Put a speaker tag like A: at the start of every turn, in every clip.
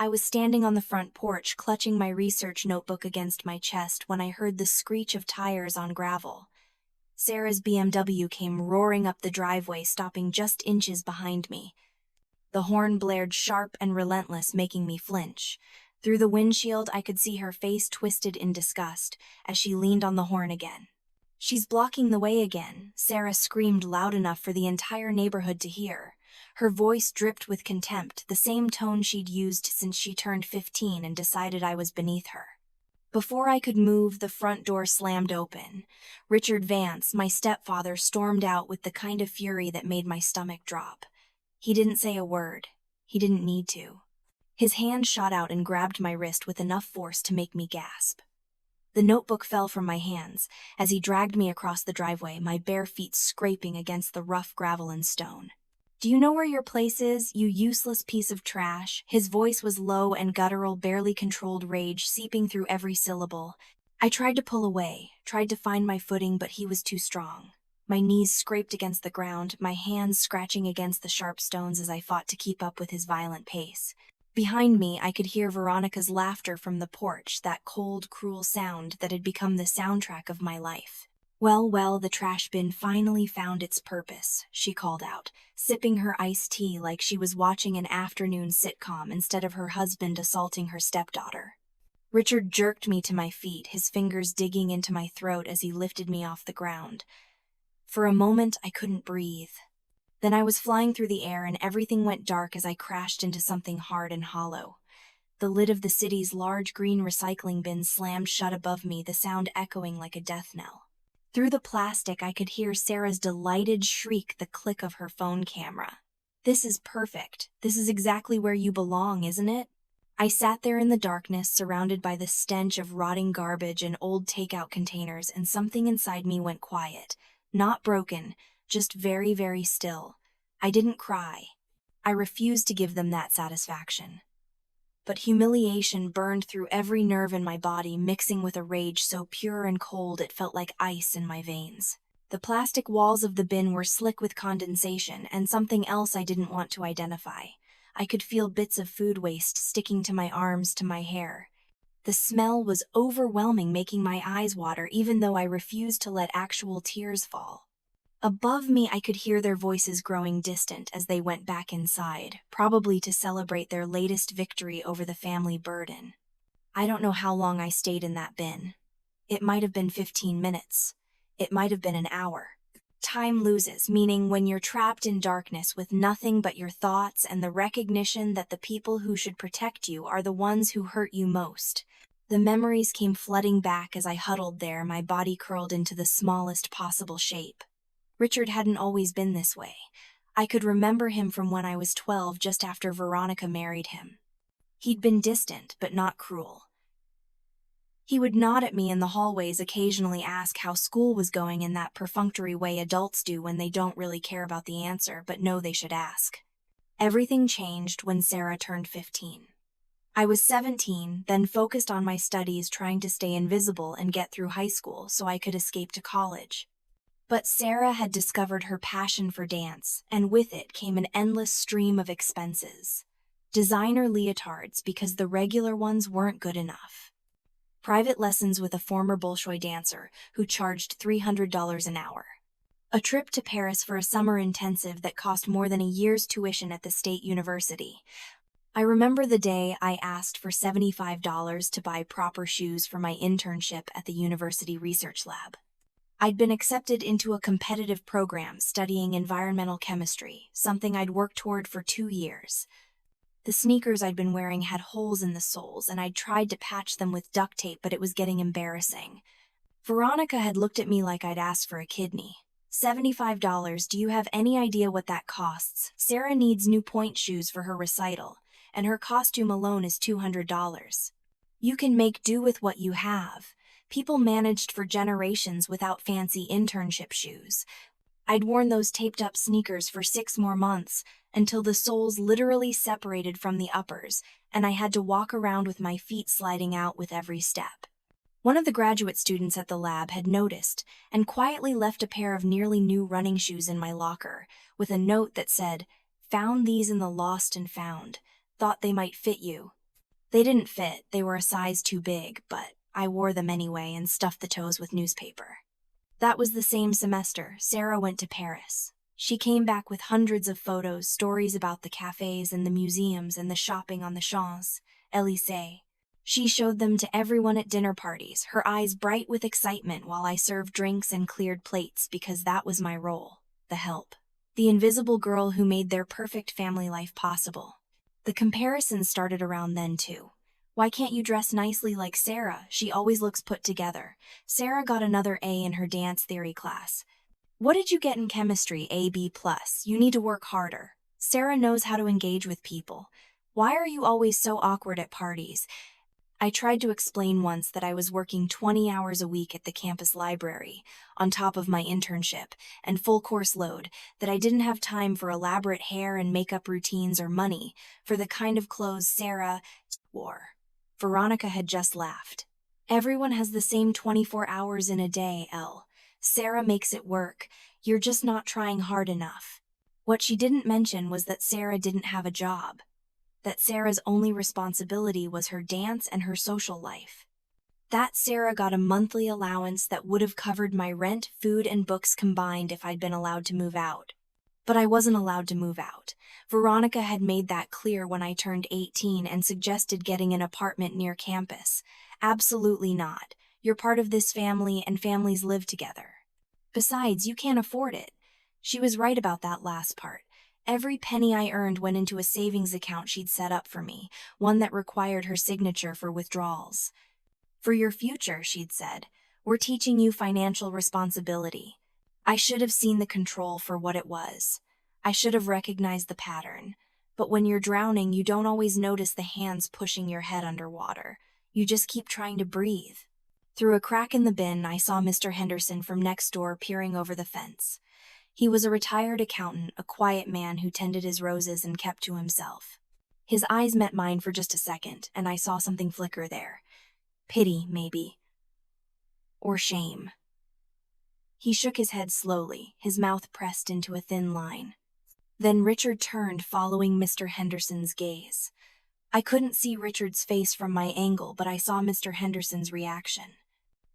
A: I was standing on the front porch, clutching my research notebook against my chest when I heard the screech of tires on gravel. Sarah's BMW came roaring up the driveway, stopping just inches behind me. The horn blared sharp and relentless, making me flinch. Through the windshield, I could see her face twisted in disgust as she leaned on the horn again. "She's blocking the way again," Sarah screamed loud enough for the entire neighborhood to hear. Her voice dripped with contempt, the same tone she'd used since she turned 15 and decided I was beneath her. Before I could move, the front door slammed open. Richard Vance, my stepfather, stormed out with the kind of fury that made my stomach drop. He didn't say a word. He didn't need to. His hand shot out and grabbed my wrist with enough force to make me gasp. The notebook fell from my hands as he dragged me across the driveway, my bare feet scraping against the rough gravel and stone. "Do you know where your place is, you useless piece of trash?" His voice was low and guttural, barely controlled rage seeping through every syllable. I tried to pull away, tried to find my footing, but he was too strong. My knees scraped against the ground, my hands scratching against the sharp stones as I fought to keep up with his violent pace. Behind me, I could hear Veronica's laughter from the porch, that cold, cruel sound that had become the soundtrack of my life. Well, the trash bin finally found its purpose," she called out, sipping her iced tea like she was watching an afternoon sitcom instead of her husband assaulting her stepdaughter. Richard jerked me to my feet, his fingers digging into my throat as he lifted me off the ground. For a moment, I couldn't breathe. Then I was flying through the air and everything went dark as I crashed into something hard and hollow. The lid of the city's large green recycling bin slammed shut above me, the sound echoing like a death knell. Through the plastic, I could hear Sarah's delighted shriek, the click of her phone camera. "This is perfect. This is exactly where you belong, isn't it?" I sat there in the darkness, surrounded by the stench of rotting garbage and old takeout containers, and something inside me went quiet. Not broken, just very, very still. I didn't cry. I refused to give them that satisfaction. But humiliation burned through every nerve in my body, mixing with a rage so pure and cold it felt like ice in my veins. The plastic walls of the bin were slick with condensation, and something else I didn't want to identify. I could feel bits of food waste sticking to my arms, to my hair. The smell was overwhelming, making my eyes water, even though I refused to let actual tears fall. Above me, I could hear their voices growing distant as they went back inside, probably to celebrate their latest victory over the family burden. I don't know how long I stayed in that bin. It might have been 15 minutes. It might have been an hour. Time loses meaning when you're trapped in darkness with nothing but your thoughts and the recognition that the people who should protect you are the ones who hurt you most. The memories came flooding back as I huddled there, my body curled into the smallest possible shape. Richard hadn't always been this way. I could remember him from when I was 12, just after Veronica married him. He'd been distant, but not cruel. He would nod at me in the hallways, occasionally ask how school was going in that perfunctory way adults do when they don't really care about the answer but know they should ask. Everything changed when Sarah turned 15. I was 17, then focused on my studies, trying to stay invisible and get through high school so I could escape to college. But Sarah had discovered her passion for dance, and with it came an endless stream of expenses. Designer leotards because the regular ones weren't good enough. Private lessons with a former Bolshoi dancer who charged $300 an hour. A trip to Paris for a summer intensive that cost more than a year's tuition at the state university. I remember the day I asked for $75 to buy proper shoes for my internship at the university research lab. I'd been accepted into a competitive program studying environmental chemistry, something I'd worked toward for 2 years. The sneakers I'd been wearing had holes in the soles, and I'd tried to patch them with duct tape, but it was getting embarrassing. Veronica had looked at me like I'd asked for a kidney. $75, do you have any idea what that costs? Sarah needs new point shoes for her recital, and her costume alone is $200. You can make do with what you have. People managed for generations without fancy internship shoes. I'd worn those taped-up sneakers for 6 more months, until the soles literally separated from the uppers, and I had to walk around with my feet sliding out with every step. One of the graduate students at the lab had noticed, and quietly left a pair of nearly new running shoes in my locker, with a note that said, "Found these in the lost and found. Thought they might fit you." They didn't fit, they were a size too big, but I wore them anyway and stuffed the toes with newspaper. That was the same semester, Sarah went to Paris. She came back with hundreds of photos, stories about the cafes and the museums and the shopping on the Champs-Élysées. She showed them to everyone at dinner parties, her eyes bright with excitement while I served drinks and cleared plates because that was my role, the help. The invisible girl who made their perfect family life possible. The comparison started around then too. Why can't you dress nicely like Sarah? She always looks put together. Sarah got another A in her dance theory class. What did you get in chemistry? A B+. You need to work harder. Sarah knows how to engage with people. Why are you always so awkward at parties? I tried to explain once that I was working 20 hours a week at the campus library, on top of my internship, and full course load, that I didn't have time for elaborate hair and makeup routines or money for the kind of clothes Sarah wore. Veronica had just laughed. Everyone has the same 24 hours in a day, Elle. Sarah makes it work. You're just not trying hard enough. What she didn't mention was that Sarah didn't have a job. That Sarah's only responsibility was her dance and her social life. That Sarah got a monthly allowance that would have covered my rent, food, and books combined if I'd been allowed to move out. But I wasn't allowed to move out. Veronica had made that clear when I turned 18 and suggested getting an apartment near campus. Absolutely not. You're part of this family and families live together. Besides, you can't afford it. She was right about that last part. Every penny I earned went into a savings account she'd set up for me, one that required her signature for withdrawals. For your future, she'd said, we're teaching you financial responsibility. I should have seen the control for what it was. I should have recognized the pattern. But when you're drowning, you don't always notice the hands pushing your head underwater. You just keep trying to breathe. Through a crack in the bin, I saw Mr. Henderson from next door peering over the fence. He was a retired accountant, a quiet man who tended his roses and kept to himself. His eyes met mine for just a second, and I saw something flicker there. Pity, maybe. Or shame. He shook his head slowly, his mouth pressed into a thin line. Then Richard turned, following Mr. Henderson's gaze. I couldn't see Richard's face from my angle, but I saw Mr. Henderson's reaction.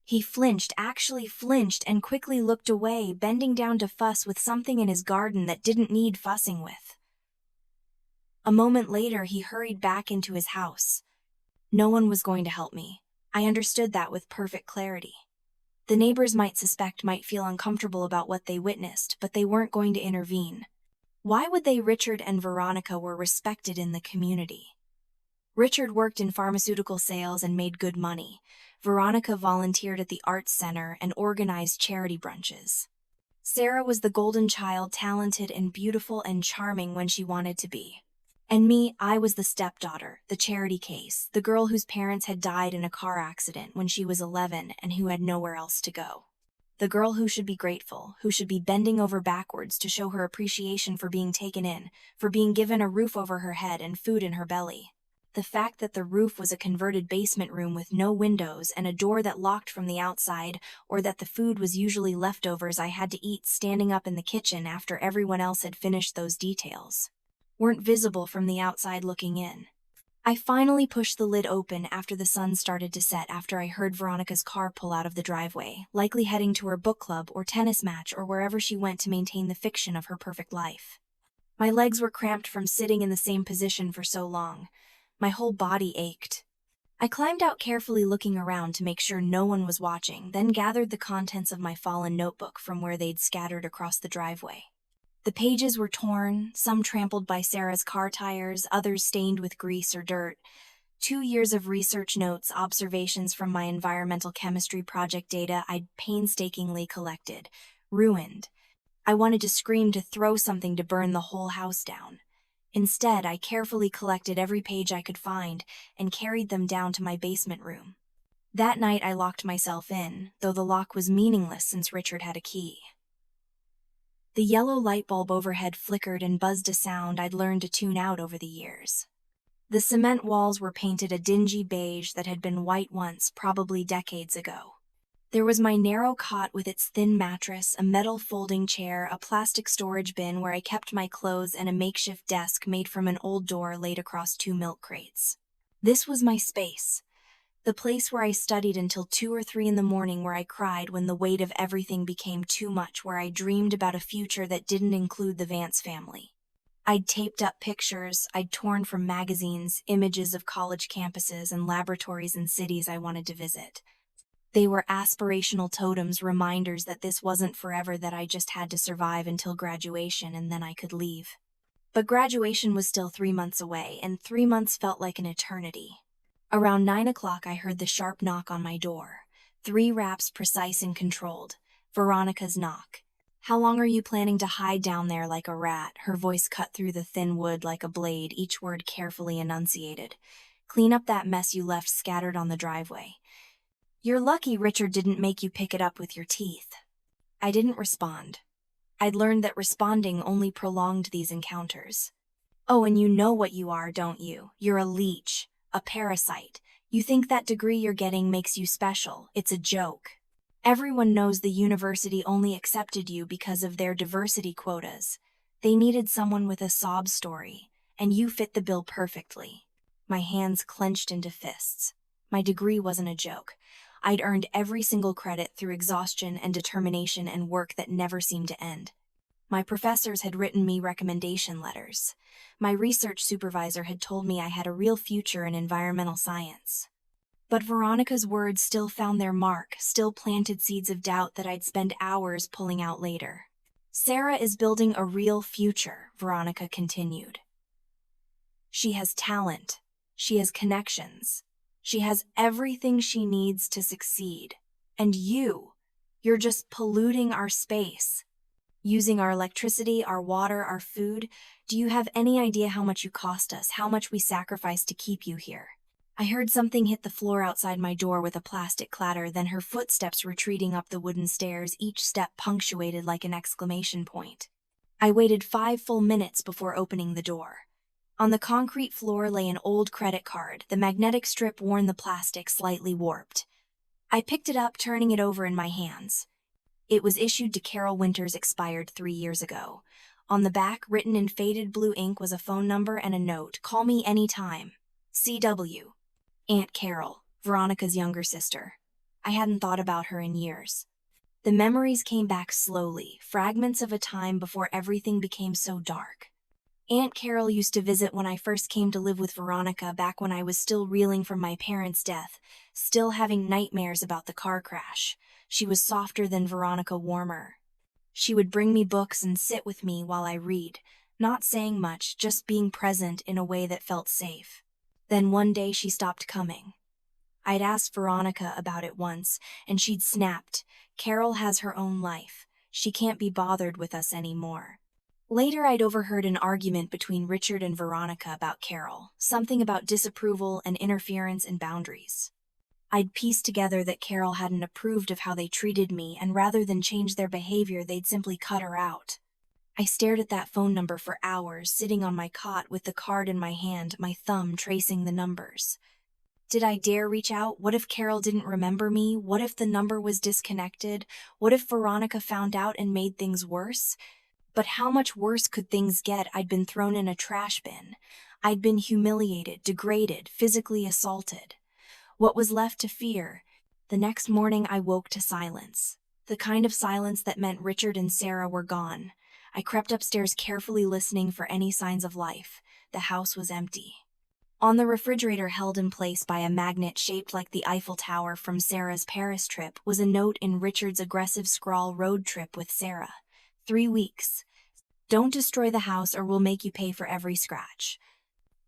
A: He flinched, actually flinched, and quickly looked away, bending down to fuss with something in his garden that didn't need fussing with. A moment later, he hurried back into his house. No one was going to help me. I understood that with perfect clarity. The neighbors might suspect, might feel uncomfortable about what they witnessed, but they weren't going to intervene. Why would they? Richard and Veronica were respected in the community. Richard worked in pharmaceutical sales and made good money. Veronica volunteered at the Arts Center and organized charity brunches. Sarah was the golden child, talented and beautiful and charming when she wanted to be. And me, I was the stepdaughter, the charity case, the girl whose parents had died in a car accident when she was 11 and who had nowhere else to go. The girl who should be grateful, who should be bending over backwards to show her appreciation for being taken in, for being given a roof over her head and food in her belly. The fact that the roof was a converted basement room with no windows and a door that locked from the outside, or that the food was usually leftovers I had to eat standing up in the kitchen after everyone else had finished, those details weren't visible from the outside looking in. I finally pushed the lid open after the sun started to set, after I heard Veronica's car pull out of the driveway, likely heading to her book club or tennis match or wherever she went to maintain the fiction of her perfect life. My legs were cramped from sitting in the same position for so long. My whole body ached. I climbed out carefully, looking around to make sure no one was watching, then gathered the contents of my fallen notebook from where they'd scattered across the driveway. The pages were torn, some trampled by Sarah's car tires, others stained with grease or dirt. 2 years of research notes, observations from my environmental chemistry project, data I'd painstakingly collected. Ruined. I wanted to scream, to throw something, to burn the whole house down. Instead, I carefully collected every page I could find and carried them down to my basement room. That night I locked myself in, though the lock was meaningless since Richard had a key. The yellow light bulb overhead flickered and buzzed, a sound I'd learned to tune out over the years. The cement walls were painted a dingy beige that had been white once, probably decades ago. There was my narrow cot with its thin mattress, a metal folding chair, a plastic storage bin where I kept my clothes, and a makeshift desk made from an old door laid across 2 milk crates. This was my space. The place where I studied until 2 or 3 in the morning, where I cried when the weight of everything became too much, where I dreamed about a future that didn't include the Vance family. I'd taped up pictures I'd torn from magazines, images of college campuses and laboratories in cities I wanted to visit. They were aspirational totems, reminders that this wasn't forever, that I just had to survive until graduation and then I could leave. But graduation was still 3 months away, and 3 months felt like an eternity. Around 9 o'clock, I heard the sharp knock on my door. 3 raps, precise and controlled. Veronica's knock. "How long are you planning to hide down there like a rat?" Her voice cut through the thin wood like a blade, each word carefully enunciated. "Clean up that mess you left scattered on the driveway. You're lucky Richard didn't make you pick it up with your teeth." I didn't respond. I'd learned that responding only prolonged these encounters. "Oh, and you know what you are, don't you? You're a leech, a parasite. You think that degree you're getting makes you special. It's a joke. Everyone knows the university only accepted you because of their diversity quotas. They needed someone with a sob story, and you fit the bill perfectly." My hands clenched into fists. My degree wasn't a joke. I'd earned every single credit through exhaustion and determination and work that never seemed to end. My professors had written me recommendation letters. My research supervisor had told me I had a real future in environmental science. But Veronica's words still found their mark, still planted seeds of doubt that I'd spend hours pulling out later. "Sarah is building a real future," Veronica continued. "She has talent. She has connections. She has everything she needs to succeed. And you're just polluting our space. Using our electricity, our water, our food. Do you have any idea how much you cost us, how much we sacrificed to keep you here?" I heard something hit the floor outside my door with a plastic clatter, then her footsteps retreating up the wooden stairs, each step punctuated like an exclamation point. I waited 5 full minutes before opening the door. On the concrete floor lay an old credit card, the magnetic strip worn, the plastic slightly warped. I picked it up, turning it over in my hands. It was issued to Carol Winters, expired 3 years ago. On the back, written in faded blue ink, was a phone number and a note: "Call me anytime. C.W." Aunt Carol, Veronica's younger sister. I hadn't thought about her in years. The memories came back slowly, fragments of a time before everything became so dark. Aunt Carol used to visit when I first came to live with Veronica, back when I was still reeling from my parents' death, still having nightmares about the car crash. She was softer than Veronica, warmer. She would bring me books and sit with me while I read, not saying much, just being present in a way that felt safe. Then one day she stopped coming. I'd asked Veronica about it once, and she'd snapped, "Carol has her own life. She can't be bothered with us anymore." Later, I'd overheard an argument between Richard and Veronica about Carol, something about disapproval and interference and boundaries. I'd pieced together that Carol hadn't approved of how they treated me, and rather than change their behavior, they'd simply cut her out. I stared at that phone number for hours, sitting on my cot with the card in my hand, my thumb tracing the numbers. Did I dare reach out? What if Carol didn't remember me? What if the number was disconnected? What if Veronica found out and made things worse? But how much worse could things get? I'd been thrown in a trash bin. I'd been humiliated, degraded, physically assaulted. What was left to fear? The next morning I woke to silence. The kind of silence that meant Richard and Sarah were gone. I crept upstairs, carefully listening for any signs of life. The house was empty. On the refrigerator, held in place by a magnet shaped like the Eiffel Tower from Sarah's Paris trip, was a note in Richard's aggressive scrawl: "Road trip with Sarah. 3 weeks. Don't destroy the house or we'll make you pay for every scratch."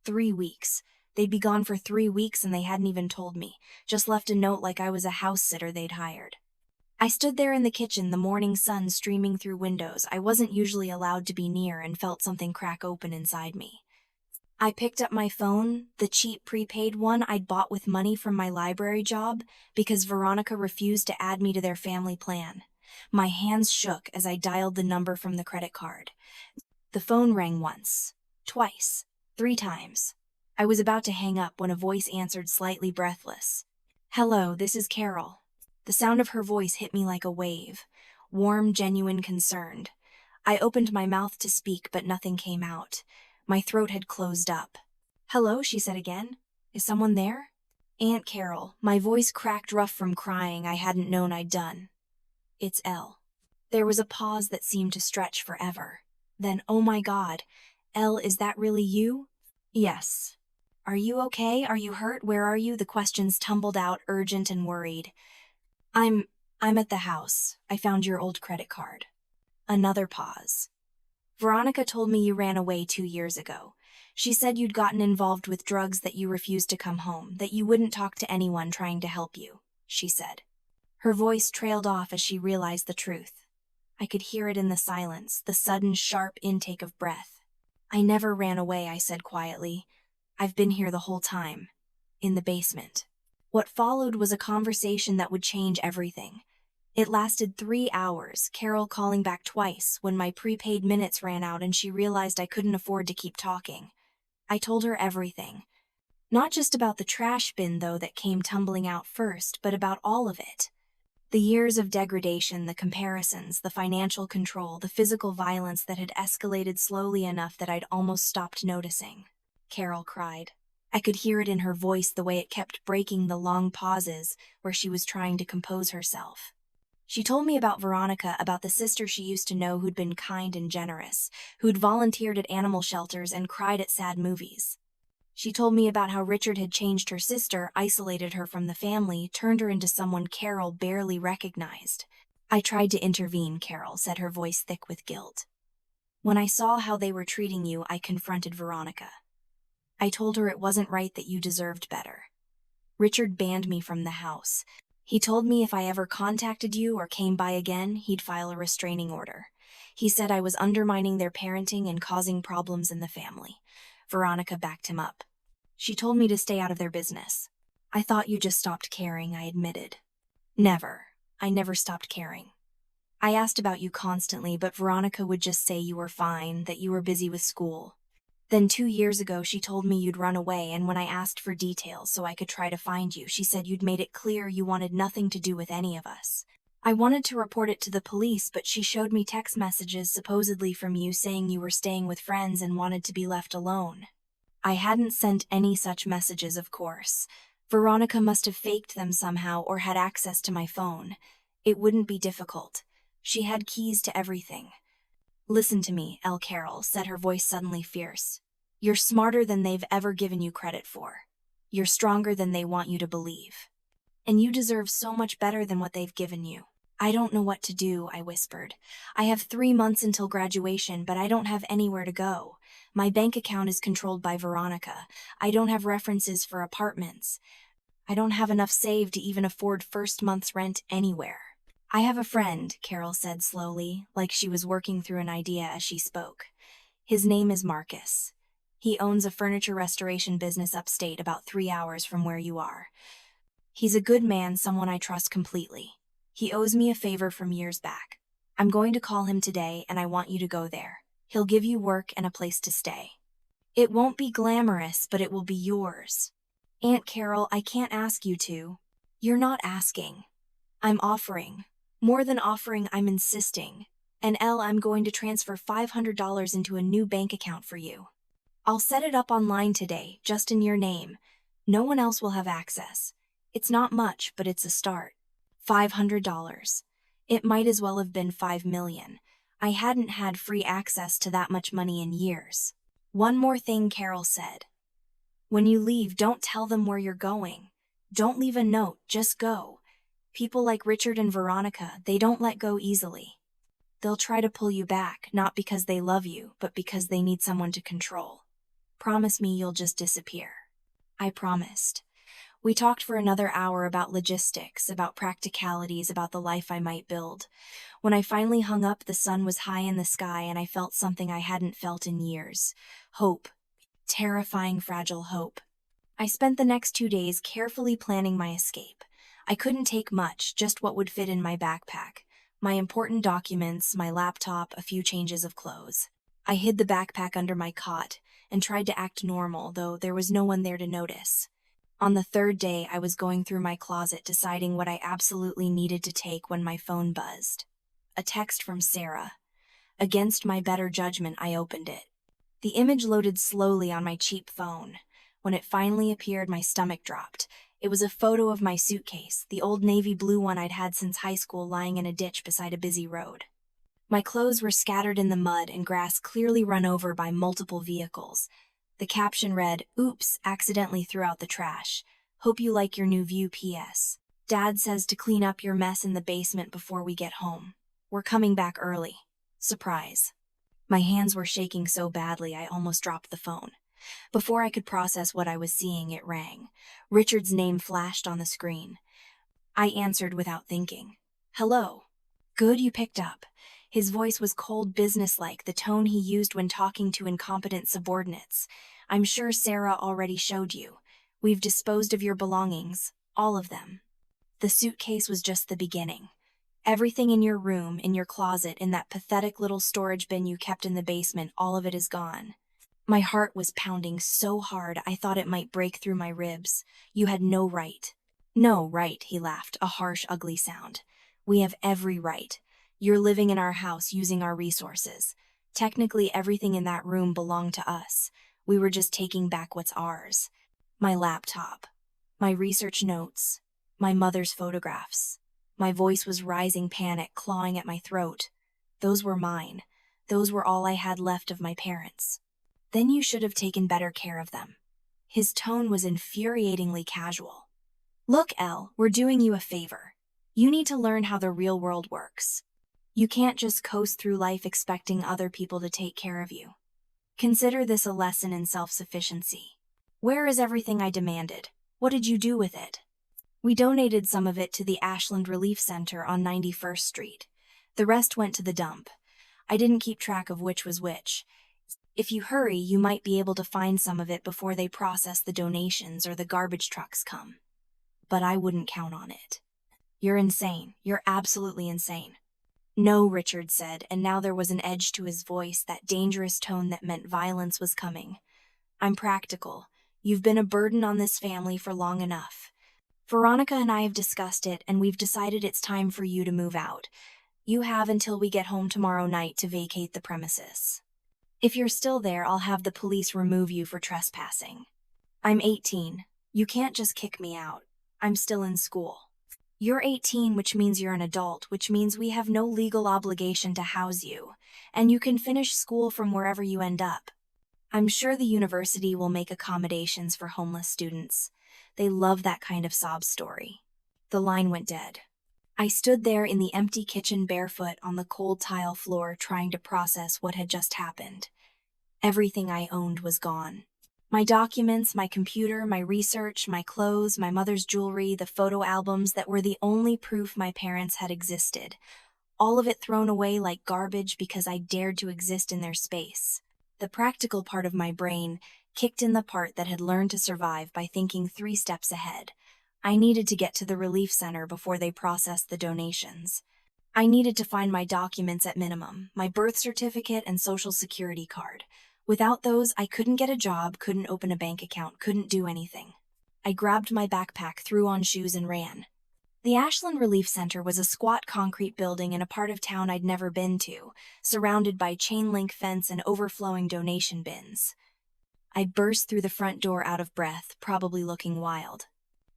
A: 3 weeks. They'd be gone for 3 weeks and they hadn't even told me, just left a note like I was a house sitter they'd hired. I stood there in the kitchen, the morning sun streaming through windows I wasn't usually allowed to be near, and felt something crack open inside me. I picked up my phone, the cheap prepaid one I'd bought with money from my library job, because Veronica refused to add me to their family plan. My hands shook as I dialed the number from the credit card. The phone rang once, twice, 3 times. I was about to hang up when a voice answered, slightly breathless. "Hello, this is Carol." The sound of her voice hit me like a wave, warm, genuine, concerned. I opened my mouth to speak, but nothing came out. My throat had closed up. "Hello," she said again. Is someone there? Aunt Carol, my voice cracked rough from crying I hadn't known I'd done. It's Elle. There was a pause that seemed to stretch forever. Then, oh my God, Elle, is that really you? Yes. Are you okay? Are you hurt? Where are you? The questions tumbled out, urgent and worried. I'm at the house. I found your old credit card. Another pause. Veronica told me you ran away 2 years ago. She said you'd gotten involved with drugs, that you refused to come home, that you wouldn't talk to anyone trying to help you, she said. Her voice trailed off as she realized the truth. I could hear it in the silence, the sudden, sharp intake of breath. I never ran away, I said quietly. I've been here the whole time. In the basement. What followed was a conversation that would change everything. It lasted 3 hours, Carol calling back twice when my prepaid minutes ran out and she realized I couldn't afford to keep talking. I told her everything. Not just about the trash bin, though, that came tumbling out first, but about all of it. The years of degradation, the comparisons, the financial control, the physical violence that had escalated slowly enough that I'd almost stopped noticing. Carol cried. I could hear it in her voice, the way it kept breaking the long pauses where she was trying to compose herself. She told me about Veronica, about the sister she used to know who'd been kind and generous, who'd volunteered at animal shelters and cried at sad movies. She told me about how Richard had changed her sister, isolated her from the family, turned her into someone Carol barely recognized. I tried to intervene, Carol said, her voice thick with guilt. When I saw how they were treating you, I confronted Veronica. I told her it wasn't right, that you deserved better. Richard banned me from the house. He told me if I ever contacted you or came by again, he'd file a restraining order. He said I was undermining their parenting and causing problems in the family. Veronica backed him up. She told me to stay out of their business. I thought you just stopped caring, I admitted. Never. I never stopped caring. I asked about you constantly, but Veronica would just say you were fine, that you were busy with school. Then 2 years ago, she told me you'd run away, and when I asked for details so I could try to find you, she said you'd made it clear you wanted nothing to do with any of us. I wanted to report it to the police, but she showed me text messages supposedly from you saying you were staying with friends and wanted to be left alone. I hadn't sent any such messages, of course. Veronica must have faked them somehow or had access to my phone. It wouldn't be difficult. She had keys to everything. Listen to me, Elle, Carol said, her voice suddenly fierce. You're smarter than they've ever given you credit for. You're stronger than they want you to believe. And you deserve so much better than what they've given you. I don't know what to do, I whispered. I have 3 months until graduation, but I don't have anywhere to go. My bank account is controlled by Veronica. I don't have references for apartments. I don't have enough saved to even afford first month's rent anywhere. I have a friend, Carol said slowly, like she was working through an idea as she spoke. His name is Marcus. He owns a furniture restoration business upstate, about 3 hours from where you are. He's a good man, someone I trust completely. He owes me a favor from years back. I'm going to call him today, and I want you to go there. He'll give you work and a place to stay. It won't be glamorous, but it will be yours. Aunt Carol, I can't ask you to. You're not asking. I'm offering. More than offering, I'm insisting. And Elle, I'm going to transfer $500 into a new bank account for you. I'll set it up online today, just in your name. No one else will have access. It's not much, but it's a start. $500. It might as well have been $5 million. I hadn't had free access to that much money in years. One more thing, Carol said. When you leave, don't tell them where you're going. Don't leave a note, just go. People like Richard and Veronica, they don't let go easily. They'll try to pull you back, not because they love you, but because they need someone to control. Promise me you'll just disappear. I promised. We talked for another hour about logistics, about practicalities, about the life I might build. When I finally hung up, the sun was high in the sky and I felt something I hadn't felt in years. Hope. Terrifying, fragile hope. I spent the next 2 days carefully planning my escape. I couldn't take much, just what would fit in my backpack. My important documents, my laptop, a few changes of clothes. I hid the backpack under my cot and tried to act normal, though there was no one there to notice. On the 3rd day, I was going through my closet deciding what I absolutely needed to take when my phone buzzed. A text from Sarah. Against my better judgment, I opened it. The image loaded slowly on my cheap phone. When it finally appeared, my stomach dropped. It was a photo of my suitcase, the old navy blue one I'd had since high school, lying in a ditch beside a busy road. My clothes were scattered in the mud and grass, clearly run over by multiple vehicles. The caption read, "Oops, accidentally threw out the trash. Hope you like your new view, P.S. Dad says to clean up your mess in the basement before we get home. We're coming back early. Surprise." My hands were shaking so badly I almost dropped the phone. Before I could process what I was seeing, it rang. Richard's name flashed on the screen. I answered without thinking. "Hello." "Good you picked up." His voice was cold, businesslike, the tone he used when talking to incompetent subordinates. "I'm sure Sarah already showed you. We've disposed of your belongings, all of them." The suitcase was just the beginning. Everything in your room, in your closet, in that pathetic little storage bin you kept in the basement, all of it is gone. My heart was pounding so hard I thought it might break through my ribs. "You had no right." "No right," he laughed, a harsh, ugly sound. "We have every right. You're living in our house, using our resources. Technically, everything in that room belonged to us. We were just taking back what's ours. My laptop, my research notes, my mother's photographs." My voice was rising, panic clawing at my throat. "Those were mine. Those were all I had left of my parents." "Then you should have taken better care of them." His tone was infuriatingly casual. "Look, Elle, we're doing you a favor. You need to learn how the real world works. You can't just coast through life expecting other people to take care of you. Consider this a lesson in self-sufficiency." "Where is everything I demanded? What did you do with it?" "We donated some of it to the Ashland Relief Center on 91st Street. The rest went to the dump. I didn't keep track of which was which. If you hurry, you might be able to find some of it before they process the donations or the garbage trucks come. But I wouldn't count on it." "You're insane. You're absolutely insane." "No," Richard said, and now there was an edge to his voice, that dangerous tone that meant violence was coming. "I'm practical. You've been a burden on this family for long enough. Veronica and I have discussed it, and we've decided it's time for you to move out. You have until we get home tomorrow night to vacate the premises. If you're still there, I'll have the police remove you for trespassing. I'm 18. You can't just kick me out. I'm still in school. You're 18, which means you're an adult, which means we have no legal obligation to house you, and you can finish school from wherever you end up. I'm sure the university will make accommodations for homeless students. They love that kind of sob story." The line went dead. I stood there in the empty kitchen, barefoot on the cold tile floor, trying to process what had just happened. Everything I owned was gone. My documents, my computer, my research, my clothes, my mother's jewelry, the photo albums that were the only proof my parents had existed. All of it thrown away like garbage because I dared to exist in their space. The practical part of my brain kicked in, the part that had learned to survive by thinking 3 steps ahead. I needed to get to the relief center before they processed the donations. I needed to find my documents at minimum, my birth certificate and social security card. Without those, I couldn't get a job, couldn't open a bank account, couldn't do anything. I grabbed my backpack, threw on shoes, and ran. The Ashland Relief Center was a squat concrete building in a part of town I'd never been to, surrounded by chain-link fence and overflowing donation bins. I burst through the front door out of breath, probably looking wild.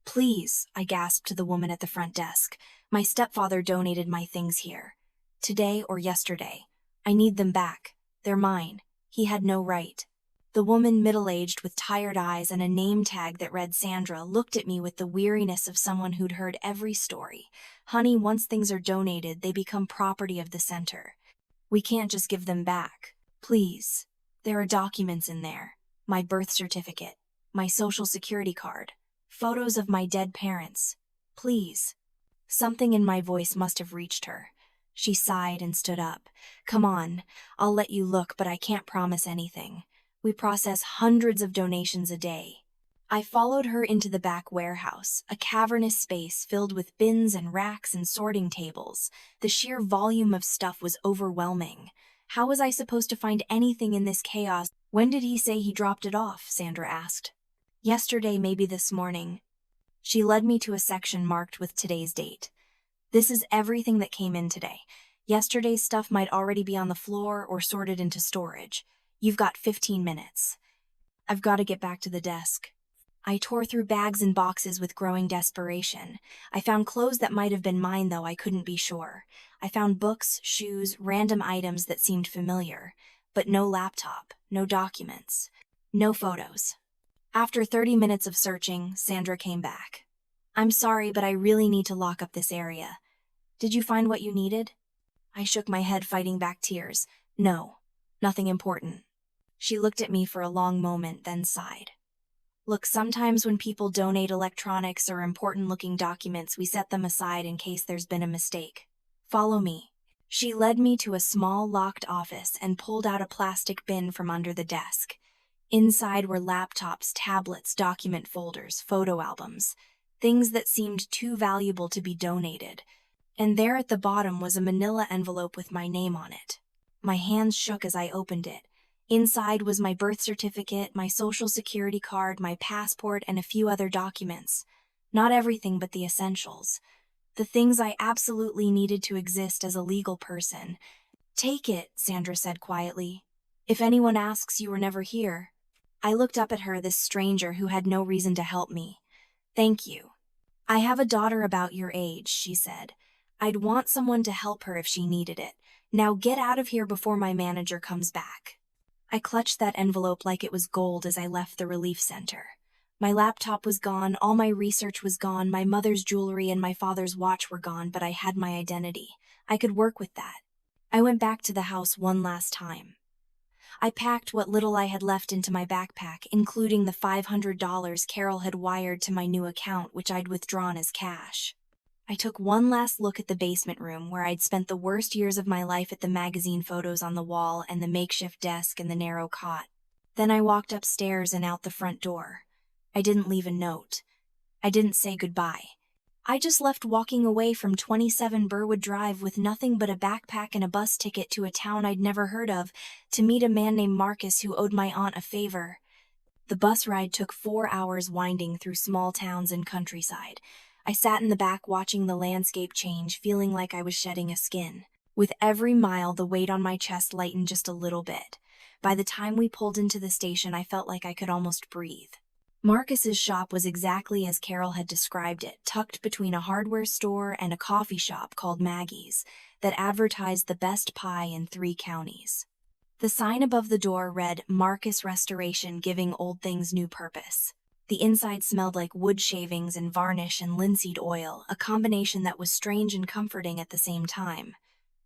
A: "Please," I gasped to the woman at the front desk. "My stepfather donated my things here. Today or yesterday. I need them back. They're mine. He had no right." The woman, middle-aged with tired eyes and a name tag that read Sandra, looked at me with the weariness of someone who'd heard every story. "Honey, once things are donated, they become property of the center. We can't just give them back. Please. There are documents in there. My birth certificate. My social security card. Photos of my dead parents. Please." Something in my voice must have reached her. She sighed and stood up. "Come on. I'll let you look, but I can't promise anything. We process hundreds of donations a day." I followed her into the back warehouse, a cavernous space filled with bins and racks and sorting tables. The sheer volume of stuff was overwhelming. How was I supposed to find anything in this chaos? "When did he say he dropped it off?" Sandra asked. "Yesterday, maybe this morning." She led me to a section marked with today's date. "This is everything that came in today. Yesterday's stuff might already be on the floor or sorted into storage. You've got 15 minutes. I've got to get back to the desk." I tore through bags and boxes with growing desperation. I found clothes that might have been mine, though I couldn't be sure. I found books, shoes, random items that seemed familiar, but no laptop, no documents, no photos. After 30 minutes of searching, Sandra came back. "I'm sorry, but I really need to lock up this area. Did you find what you needed?" I shook my head, fighting back tears. "No, nothing important." She looked at me for a long moment, then sighed. "Look, sometimes when people donate electronics or important-looking documents, we set them aside in case there's been a mistake. Follow me." She led me to a small, locked office and pulled out a plastic bin from under the desk. Inside were laptops, tablets, document folders, photo albums, things that seemed too valuable to be donated. And there at the bottom was a manila envelope with my name on it. My hands shook as I opened it. Inside was my birth certificate, my social security card, my passport, and a few other documents. Not everything, but the essentials. The things I absolutely needed to exist as a legal person. "Take it," Sandra said quietly. "If anyone asks, you were never here." I looked up at her, this stranger who had no reason to help me. "Thank you. I have a daughter about your age," she said. "I'd want someone to help her if she needed it. Now get out of here before my manager comes back." I clutched that envelope like it was gold as I left the relief center. My laptop was gone, all my research was gone, my mother's jewelry and my father's watch were gone, but I had my identity. I could work with that. I went back to the house one last time. I packed what little I had left into my backpack, including the $500 Carol had wired to my new account, which I'd withdrawn as cash. I took one last look at the basement room where I'd spent the worst years of my life, at the magazine photos on the wall and the makeshift desk and the narrow cot. Then I walked upstairs and out the front door. I didn't leave a note. I didn't say goodbye. I just left, walking away from 27 Burwood Drive with nothing but a backpack and a bus ticket to a town I'd never heard of, to meet a man named Marcus who owed my aunt a favor. The bus ride took 4 hours, winding through small towns and countryside. I sat in the back watching the landscape change, feeling like I was shedding a skin. With every mile, the weight on my chest lightened just a little bit. By the time we pulled into the station, I felt like I could almost breathe. Marcus's shop was exactly as Carol had described it, tucked between a hardware store and a coffee shop called Maggie's that advertised the best pie in 3 counties. The sign above the door read, "Marcus Restoration, giving old things new purpose." The inside smelled like wood shavings and varnish and linseed oil, a combination that was strange and comforting at the same time.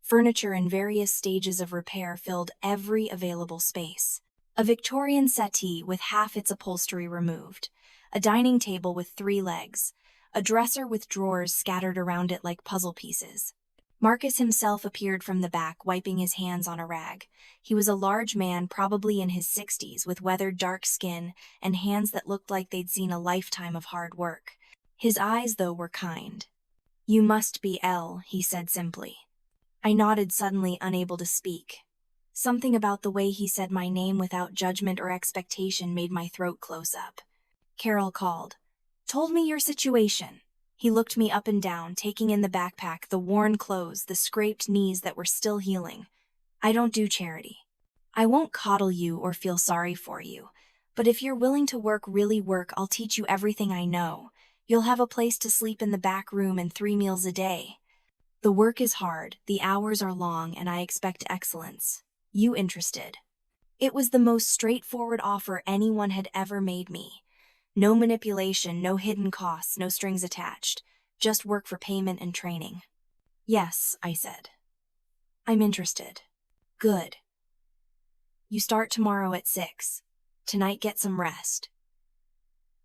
A: Furniture in various stages of repair filled every available space. A Victorian settee with half its upholstery removed, a dining table with 3 legs, a dresser with drawers scattered around it like puzzle pieces. Marcus himself appeared from the back, wiping his hands on a rag. He was a large man, probably in his 60s, with weathered dark skin and hands that looked like they'd seen a lifetime of hard work. His eyes, though, were kind. "You must be Elle," he said simply. I nodded, suddenly unable to speak. Something about the way he said my name without judgment or expectation made my throat close up. Carol called. "Told me your situation." He looked me up and down, taking in the backpack, the worn clothes, the scraped knees that were still healing. "I don't do charity. I won't coddle you or feel sorry for you. But if you're willing to work, really work, I'll teach you everything I know. You'll have a place to sleep in the back room and 3 meals a day. The work is hard, the hours are long, and I expect excellence. You interested?" It was the most straightforward offer anyone had ever made me. No manipulation, no hidden costs, no strings attached. Just work for payment and training. "Yes," I said. "I'm interested." "Good. You start tomorrow at 6. Tonight get some rest.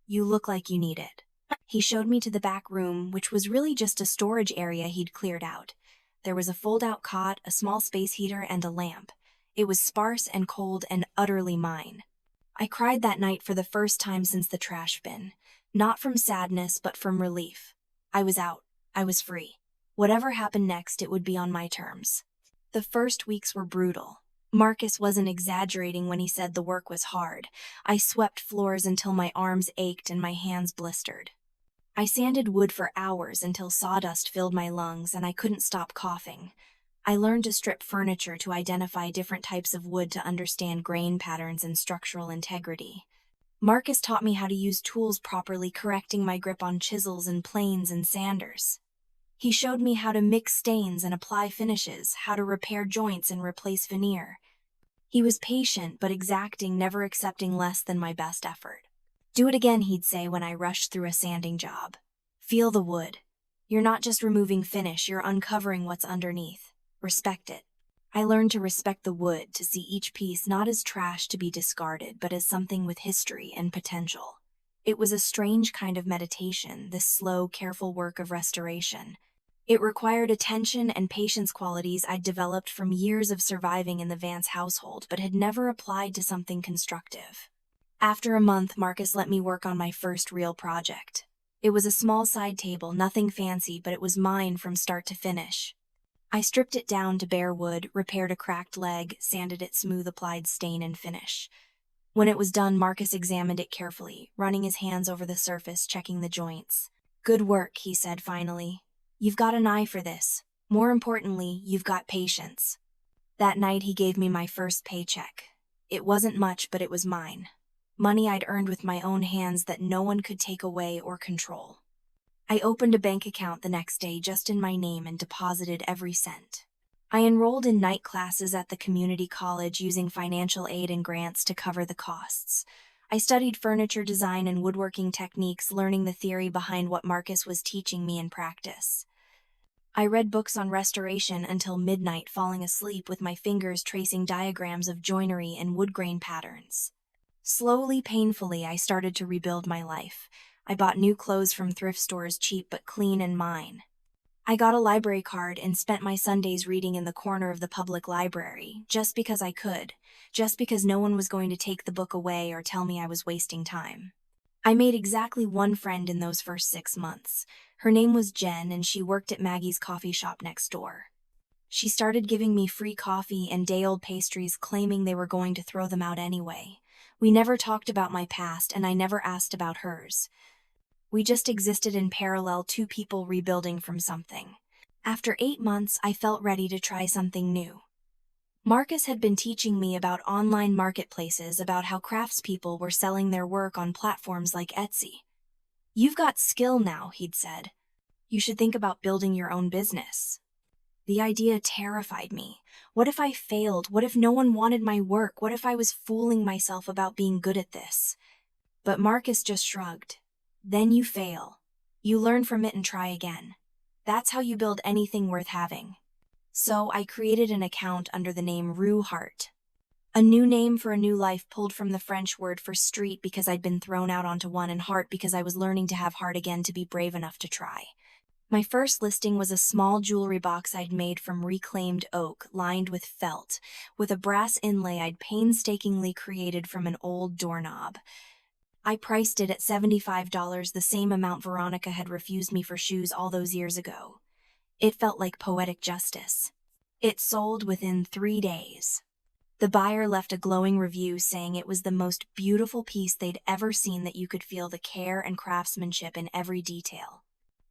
A: You look like you need it." He showed me to the back room, which was really just a storage area he'd cleared out. There was a fold-out cot, a small space heater, and a lamp. It was sparse and cold and utterly mine. I cried that night for the first time since the trash bin. Not from sadness, but from relief. I was out. I was free. Whatever happened next, it would be on my terms. The first weeks were brutal. Marcus wasn't exaggerating when he said the work was hard. I swept floors until my arms ached and my hands blistered. I sanded wood for hours until sawdust filled my lungs and I couldn't stop coughing. I learned to strip furniture to identify different types of wood to understand grain patterns and structural integrity. Marcus taught me how to use tools properly, correcting my grip on chisels and planes and sanders. He showed me how to mix stains and apply finishes, how to repair joints and replace veneer. He was patient but exacting, never accepting less than my best effort. "Do it again," he'd say when I rushed through a sanding job. "Feel the wood. You're not just removing finish, you're uncovering what's underneath. Respect it." I learned to respect the wood, to see each piece not as trash to be discarded, but as something with history and potential. It was a strange kind of meditation, this slow, careful work of restoration. It required attention and patience, qualities I'd developed from years of surviving in the Vance household, but had never applied to something constructive. After a month, Marcus let me work on my first real project. It was a small side table, nothing fancy, but it was mine from start to finish. I stripped it down to bare wood, repaired a cracked leg, sanded it smooth, applied stain and finish. When it was done, Marcus examined it carefully, running his hands over the surface, checking the joints. "Good work," he said finally. "You've got an eye for this. More importantly, you've got patience." That night he gave me my first paycheck. It wasn't much, but it was mine. Money I'd earned with my own hands that no one could take away or control. I opened a bank account the next day just in my name and deposited every cent. I enrolled in night classes at the community college, using financial aid and grants to cover the costs. I studied furniture design and woodworking techniques, learning the theory behind what Marcus was teaching me in practice. I read books on restoration until midnight, falling asleep with my fingers tracing diagrams of joinery and wood grain patterns. Slowly, painfully, I started to rebuild my life. I bought new clothes from thrift stores, cheap but clean and mine. I got a library card and spent my Sundays reading in the corner of the public library, just because I could, just because no one was going to take the book away or tell me I was wasting time. I made exactly one friend in those first 6 months. Her name was Jen, and she worked at Maggie's coffee shop next door. She started giving me free coffee and day-old pastries, claiming they were going to throw them out anyway. We never talked about my past, and I never asked about hers. We just existed in parallel, two people rebuilding from something. After 8 months, I felt ready to try something new. Marcus had been teaching me about online marketplaces, about how craftspeople were selling their work on platforms like Etsy. "You've got skill now," he'd said. "You should think about building your own business." The idea terrified me. What if I failed? What if no one wanted my work? What if I was fooling myself about being good at this? But Marcus just shrugged. "Then you fail. You learn from it and try again. That's how you build anything worth having." So I created an account under the name Rue Heart. A new name for a new life, pulled from the French word for street because I'd been thrown out onto one, and heart because I was learning to have heart again, to be brave enough to try. My first listing was a small jewelry box I'd made from reclaimed oak, lined with felt, with a brass inlay I'd painstakingly created from an old doorknob. I priced it at $75, the same amount Veronica had refused me for shoes all those years ago. It felt like poetic justice. It sold within 3 days. The buyer left a glowing review saying it was the most beautiful piece they'd ever seen, that you could feel the care and craftsmanship in every detail.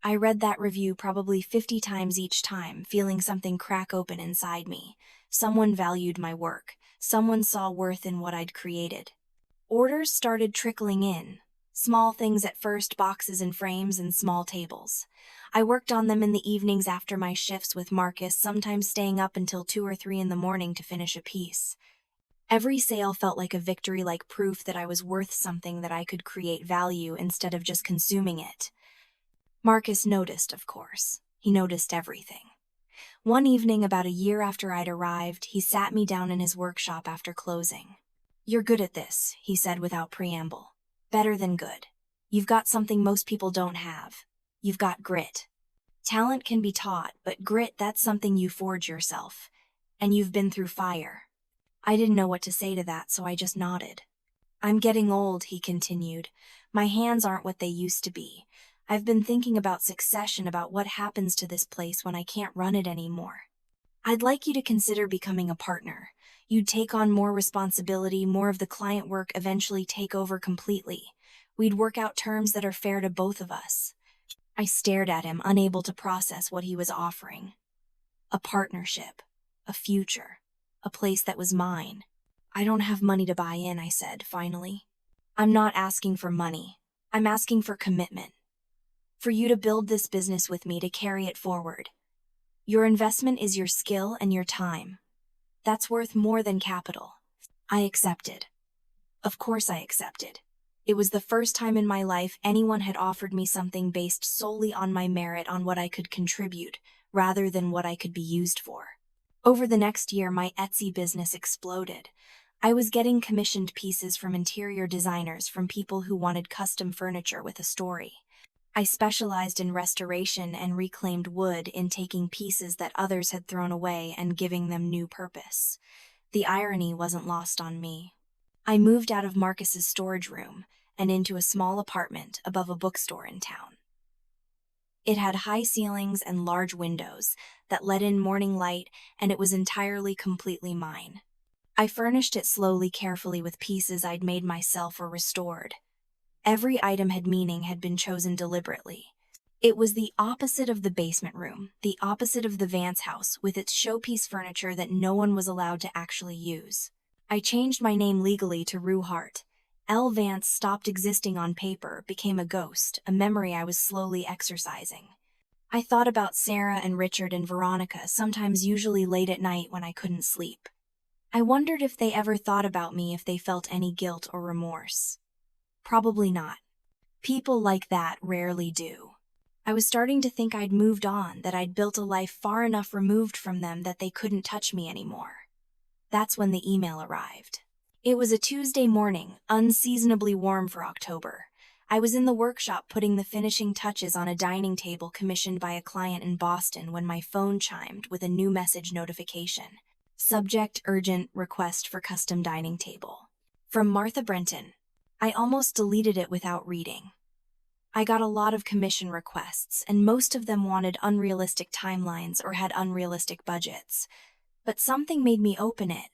A: I read that review probably 50 times each time, feeling something crack open inside me. Someone valued my work. Someone saw worth in what I'd created. Orders started trickling in. Small things at first, boxes and frames and small tables. I worked on them in the evenings after my shifts with Marcus, sometimes staying up until 2 or 3 in the morning to finish a piece. Every sale felt like a victory, like proof that I was worth something, that I could create value instead of just consuming it. Marcus noticed, of course. He noticed everything. One evening, about a year after I'd arrived, he sat me down in his workshop after closing. "You're good at this," he said without preamble. "Better than good. You've got something most people don't have. You've got grit. Talent can be taught, but grit, that's something you forge yourself. And you've been through fire." I didn't know what to say to that, so I just nodded. "I'm getting old," he continued. "My hands aren't what they used to be. I've been thinking about succession, about what happens to this place when I can't run it anymore. I'd like you to consider becoming a partner. You'd take on more responsibility, more of the client work, eventually take over completely. We'd work out terms that are fair to both of us." I stared at him, unable to process what he was offering. A partnership, a future, a place that was mine. "I don't have money to buy in," I said, finally. I'm not asking for money. I'm asking for commitment. For you to build this business with me to carry it forward. Your investment is your skill and your time. That's worth more than capital. I accepted. Of course I accepted. It was the first time in my life anyone had offered me something based solely on my merit, on what I could contribute, rather than what I could be used for. Over the next year, my Etsy business exploded. I was getting commissioned pieces from interior designers, from people who wanted custom furniture with a story. I specialized in restoration and reclaimed wood, in taking pieces that others had thrown away and giving them new purpose. The irony wasn't lost on me. I moved out of Marcus's storage room and into a small apartment above a bookstore in town. It had high ceilings and large windows that let in morning light, and it was entirely, completely mine. I furnished it slowly, carefully, with pieces I'd made myself or restored. Every item had meaning, had been chosen deliberately. It was the opposite of the basement room, the opposite of the Vance house, with its showpiece furniture that no one was allowed to actually use. I changed my name legally to Rue Hart. L. Vance stopped existing on paper, became a ghost, a memory I was slowly exorcising. I thought about Sarah and Richard and Veronica, sometimes, usually late at night when I couldn't sleep. I wondered if they ever thought about me, if they felt any guilt or remorse. Probably not. People like that rarely do. I was starting to think I'd moved on, that I'd built a life far enough removed from them that they couldn't touch me anymore. That's when the email arrived. It was a Tuesday morning, unseasonably warm for October. I was in the workshop putting the finishing touches on a dining table commissioned by a client in Boston when my phone chimed with a new message notification. Subject: urgent, request for custom dining table. From Martha Brenton. I almost deleted it without reading. I got a lot of commission requests, and most of them wanted unrealistic timelines or had unrealistic budgets. But something made me open it.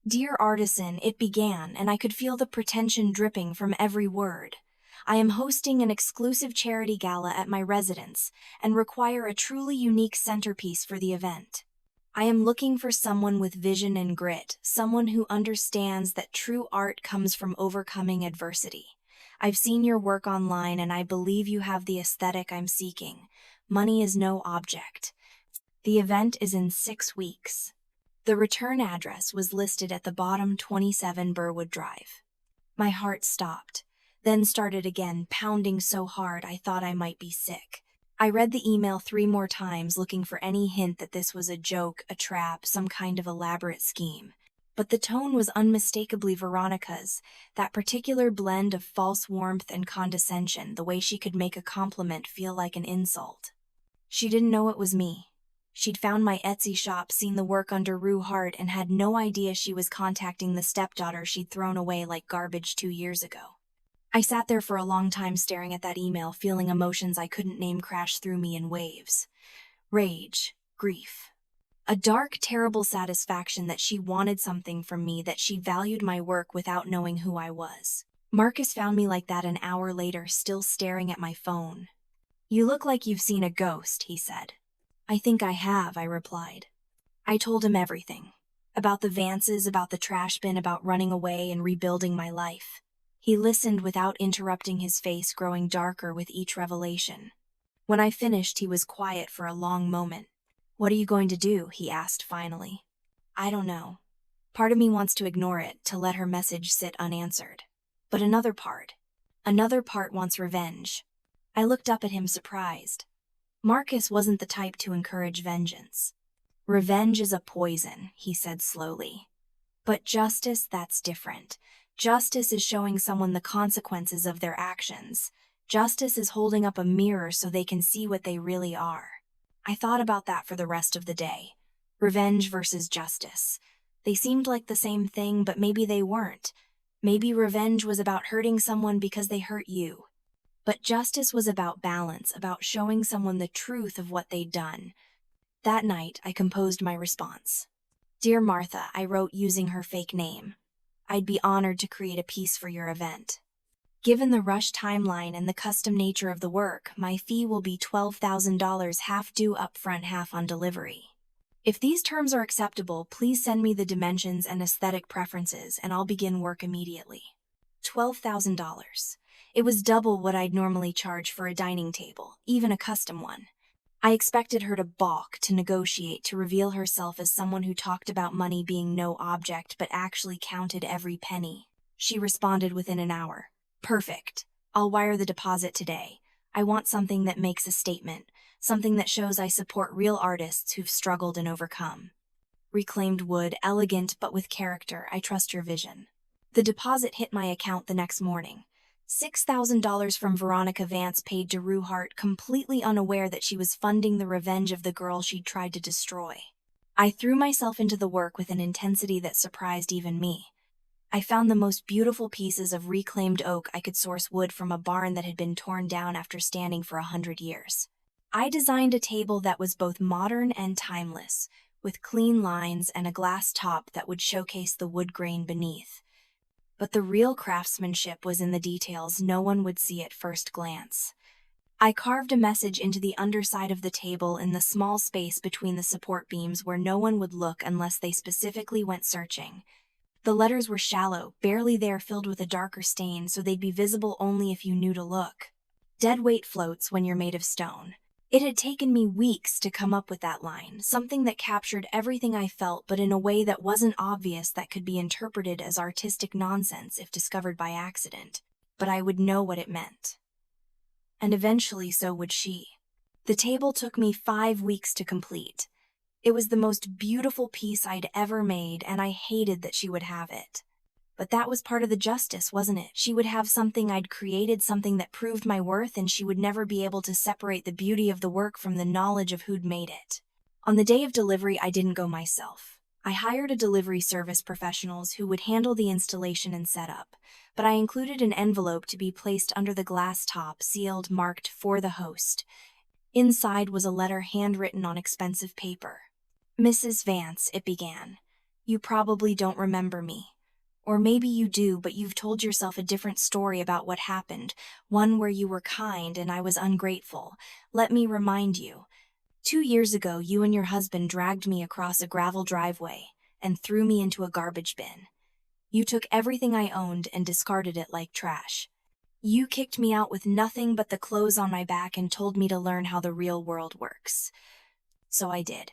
A: Dear artisan, it began, and I could feel the pretension dripping from every word. I am hosting an exclusive charity gala at my residence and require a truly unique centerpiece for the event. I am looking for someone with vision and grit, someone who understands that true art comes from overcoming adversity. I've seen your work online and I believe you have the aesthetic I'm seeking. Money is no object. The event is in 6 weeks. The return address was listed at the bottom: 27 Burwood Drive. My heart stopped, then started again, pounding so hard I thought I might be sick. I read the email 3 more times, looking for any hint that this was a joke, a trap, some kind of elaborate scheme. But the tone was unmistakably Veronica's, that particular blend of false warmth and condescension, the way she could make a compliment feel like an insult. She didn't know it was me. She'd found my Etsy shop, seen the work under Rue Hart, and had no idea she was contacting the stepdaughter she'd thrown away like garbage 2 years ago. I sat there for a long time staring at that email, feeling emotions I couldn't name crash through me in waves. Rage, grief. A dark, terrible satisfaction that she wanted something from me, that she valued my work without knowing who I was. Marcus found me like that an hour later, still staring at my phone. "You look like you've seen a ghost," he said. "I think I have," I replied. I told him everything. About the Vances, about the trash bin, about running away and rebuilding my life. He listened without interrupting, his face growing darker with each revelation. When I finished, he was quiet for a long moment. "What are you going to do?" he asked finally. "I don't know. Part of me wants to ignore it, to let her message sit unanswered. But another part wants revenge." I looked up at him, surprised. Marcus wasn't the type to encourage vengeance. "Revenge is a poison," he said slowly. "But justice, that's different. Justice is showing someone the consequences of their actions. Justice is holding up a mirror so they can see what they really are." I thought about that for the rest of the day. Revenge versus justice. They seemed like the same thing, but maybe they weren't. Maybe revenge was about hurting someone because they hurt you. But justice was about balance, about showing someone the truth of what they'd done. That night, I composed my response. "Dear Martha," I wrote using her fake name. "I'd be honored to create a piece for your event. Given the rush timeline and the custom nature of the work, my fee will be $12,000, half due upfront, half on delivery. If these terms are acceptable, please send me the dimensions and aesthetic preferences and I'll begin work immediately." $12,000. It was double what I'd normally charge for a dining table, even a custom one. I expected her to balk, to negotiate, to reveal herself as someone who talked about money being no object but actually counted every penny. She responded within an hour. Perfect. I'll wire the deposit today. I want something that makes a statement, something that shows I support real artists who've struggled and overcome. Reclaimed wood, elegant but with character. I trust your vision. The deposit hit my account the next morning. $6,000 from Veronica Vance paid to Ruhart, completely unaware that she was funding the revenge of the girl she'd tried to destroy. I threw myself into the work with an intensity that surprised even me. I found the most beautiful pieces of reclaimed oak. I could source wood from a barn that had been torn down after standing for 100 years. I designed a table that was both modern and timeless, with clean lines and a glass top that would showcase the wood grain beneath. But the real craftsmanship was in the details. No one would see at first glance. I carved a message into the underside of the table in the small space between the support beams where no one would look unless they specifically went searching. The letters were shallow, barely there, filled with a darker stain, so they'd be visible only if you knew to look. Dead weight floats when you're made of stone. It had taken me weeks to come up with that line, something that captured everything I felt but in a way that wasn't obvious, that could be interpreted as artistic nonsense if discovered by accident. But I would know what it meant. And eventually so would she. The table took me 5 weeks to complete. It was the most beautiful piece I'd ever made, and I hated that she would have it. But that was part of the justice, wasn't it? She would have something I'd created, something that proved my worth, and she would never be able to separate the beauty of the work from the knowledge of who'd made it. On the day of delivery, I didn't go myself. I hired a delivery service professionals who would handle the installation and setup, but I included an envelope to be placed under the glass top, sealed, marked "For the host." Inside was a letter handwritten on expensive paper. "Mrs. Vance," it began, "you probably don't remember me. Or maybe you do, but you've told yourself a different story about what happened, one where you were kind and I was ungrateful. Let me remind you. 2 years ago, you and your husband dragged me across a gravel driveway and threw me into a garbage bin. You took everything I owned and discarded it like trash. You kicked me out with nothing but the clothes on my back and told me to learn how the real world works. So I did.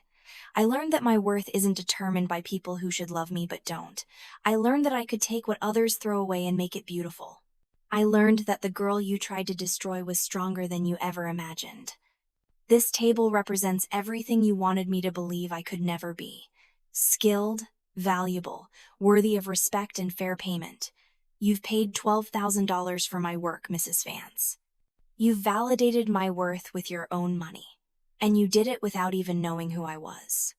A: I learned that my worth isn't determined by people who should love me but don't. I learned that I could take what others throw away and make it beautiful. I learned that the girl you tried to destroy was stronger than you ever imagined. This table represents everything you wanted me to believe I could never be. Skilled, valuable, worthy of respect and fair payment. You've paid $12,000 for my work, Mrs. Vance. You've validated my worth with your own money. And you did it without even knowing who I was.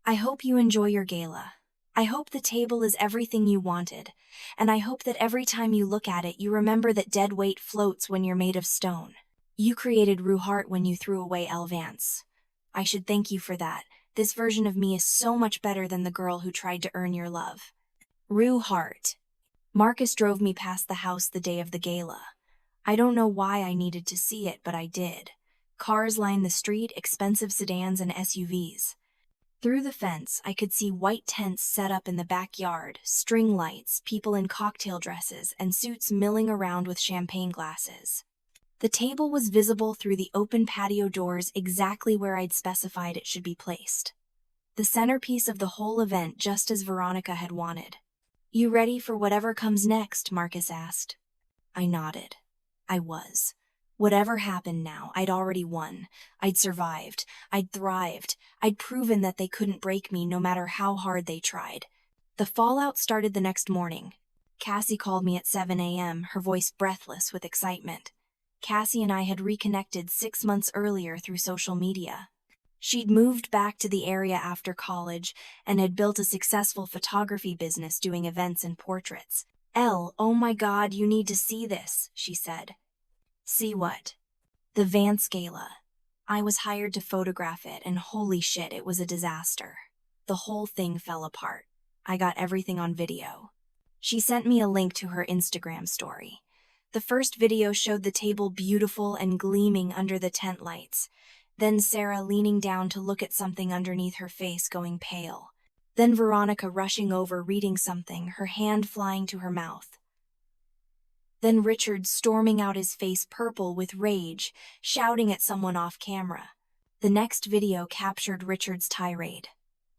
A: I hope you enjoy your gala. I hope the table is everything you wanted, and I hope that every time you look at it you remember that dead weight floats when you're made of stone. You created Ruhart when you threw away Elle Vance. I should thank you for that. This version of me is so much better than the girl who tried to earn your love. Ruhart. Marcus drove me past the house the day of the gala. I don't know why I needed to see it, but I did. Cars lined the street, expensive sedans and SUVs. Through the fence, I could see white tents set up in the backyard, string lights, people in cocktail dresses, and suits milling around with champagne glasses. The table was visible through the open patio doors, exactly where I'd specified it should be placed. The centerpiece of the whole event, just as Veronica had wanted. "You ready for whatever comes next?" Marcus asked. I nodded. I was. Whatever happened now, I'd already won. I'd survived. I'd thrived. I'd proven that they couldn't break me no matter how hard they tried. The fallout started the next morning. Cassie called me at 7 a.m., her voice breathless with excitement. Cassie and I had reconnected 6 months earlier through social media. She'd moved back to the area after college and had built a successful photography business doing events and portraits. "Elle, oh my God, you need to see this," she said. "See what?" "The Vance Gala. I was hired to photograph it, and holy shit, it was a disaster. The whole thing fell apart. I got everything on video." She sent me a link to her Instagram story. The first video showed the table beautiful and gleaming under the tent lights. Then Sarah leaning down to look at something underneath her face, going pale. Then Veronica rushing over, reading something, her hand flying to her mouth. Then Richard storming out, his face purple with rage, shouting at someone off camera. The next video captured Richard's tirade.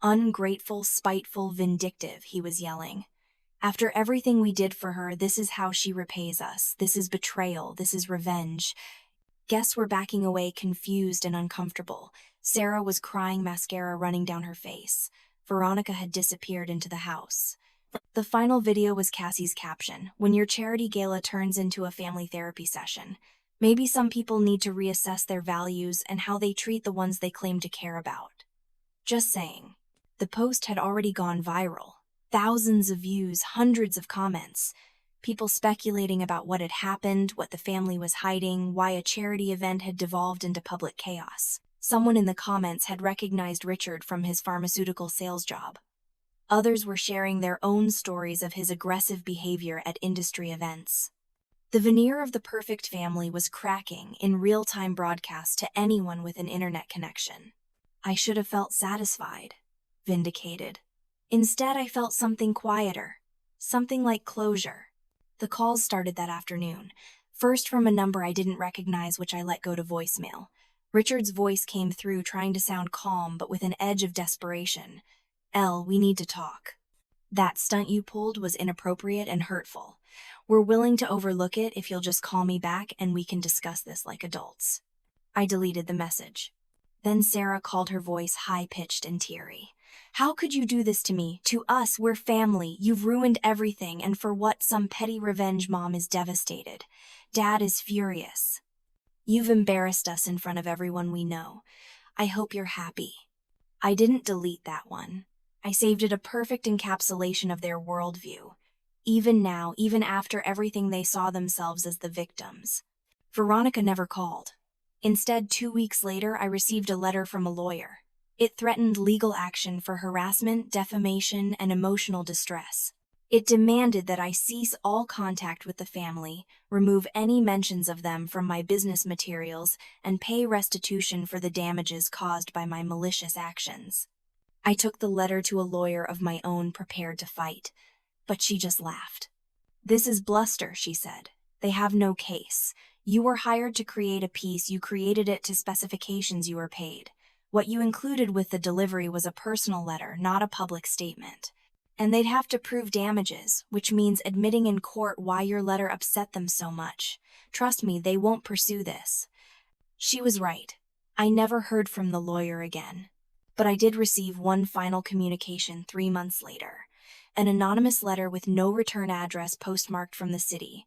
A: Ungrateful, spiteful, vindictive, he was yelling. After everything we did for her, this is how she repays us. This is betrayal. This is revenge. Guests were backing away, confused and uncomfortable. Sarah was crying, mascara running down her face. Veronica had disappeared into the house. The final video was Cassie's caption: "When your charity gala turns into a family therapy session, maybe some people need to reassess their values and how they treat the ones they claim to care about." Just saying. The post had already gone viral. Thousands of views, hundreds of comments. People speculating about what had happened, what the family was hiding, why a charity event had devolved into public chaos. Someone in the comments had recognized Richard from his pharmaceutical sales job. Others were sharing their own stories of his aggressive behavior at industry events. The veneer of the perfect family was cracking in real-time broadcast to anyone with an internet connection. I should have felt satisfied, vindicated. Instead, I felt something quieter, something like closure. The calls started that afternoon, first from a number I didn't recognize, which I let go to voicemail. Richard's voice came through, trying to sound calm but with an edge of desperation. "Elle, we need to talk. That stunt you pulled was inappropriate and hurtful. We're willing to overlook it if you'll just call me back and we can discuss this like adults." I deleted the message. Then Sarah called, her voice high-pitched and teary. "How could you do this to me? To us, we're family. You've ruined everything, and for what? Some petty revenge." Mom is devastated. Dad is furious. "You've embarrassed us in front of everyone we know. I hope you're happy." I didn't delete that one. I saved it, a perfect encapsulation of their worldview. Even now, even after everything, they saw themselves as the victims. Veronica never called. Instead, 2 weeks later, I received a letter from a lawyer. It threatened legal action for harassment, defamation, and emotional distress. It demanded that I cease all contact with the family, remove any mentions of them from my business materials, and pay restitution for the damages caused by my malicious actions. I took the letter to a lawyer of my own, prepared to fight, but she just laughed. "This is bluster," she said. "They have no case. You were hired to create a piece. You created it to specifications you were paid. What you included with the delivery was a personal letter, not a public statement. And they'd have to prove damages, which means admitting in court why your letter upset them so much. Trust me, they won't pursue this." She was right. I never heard from the lawyer again. But I did receive one final communication 3 months later. An anonymous letter with no return address, postmarked from the city.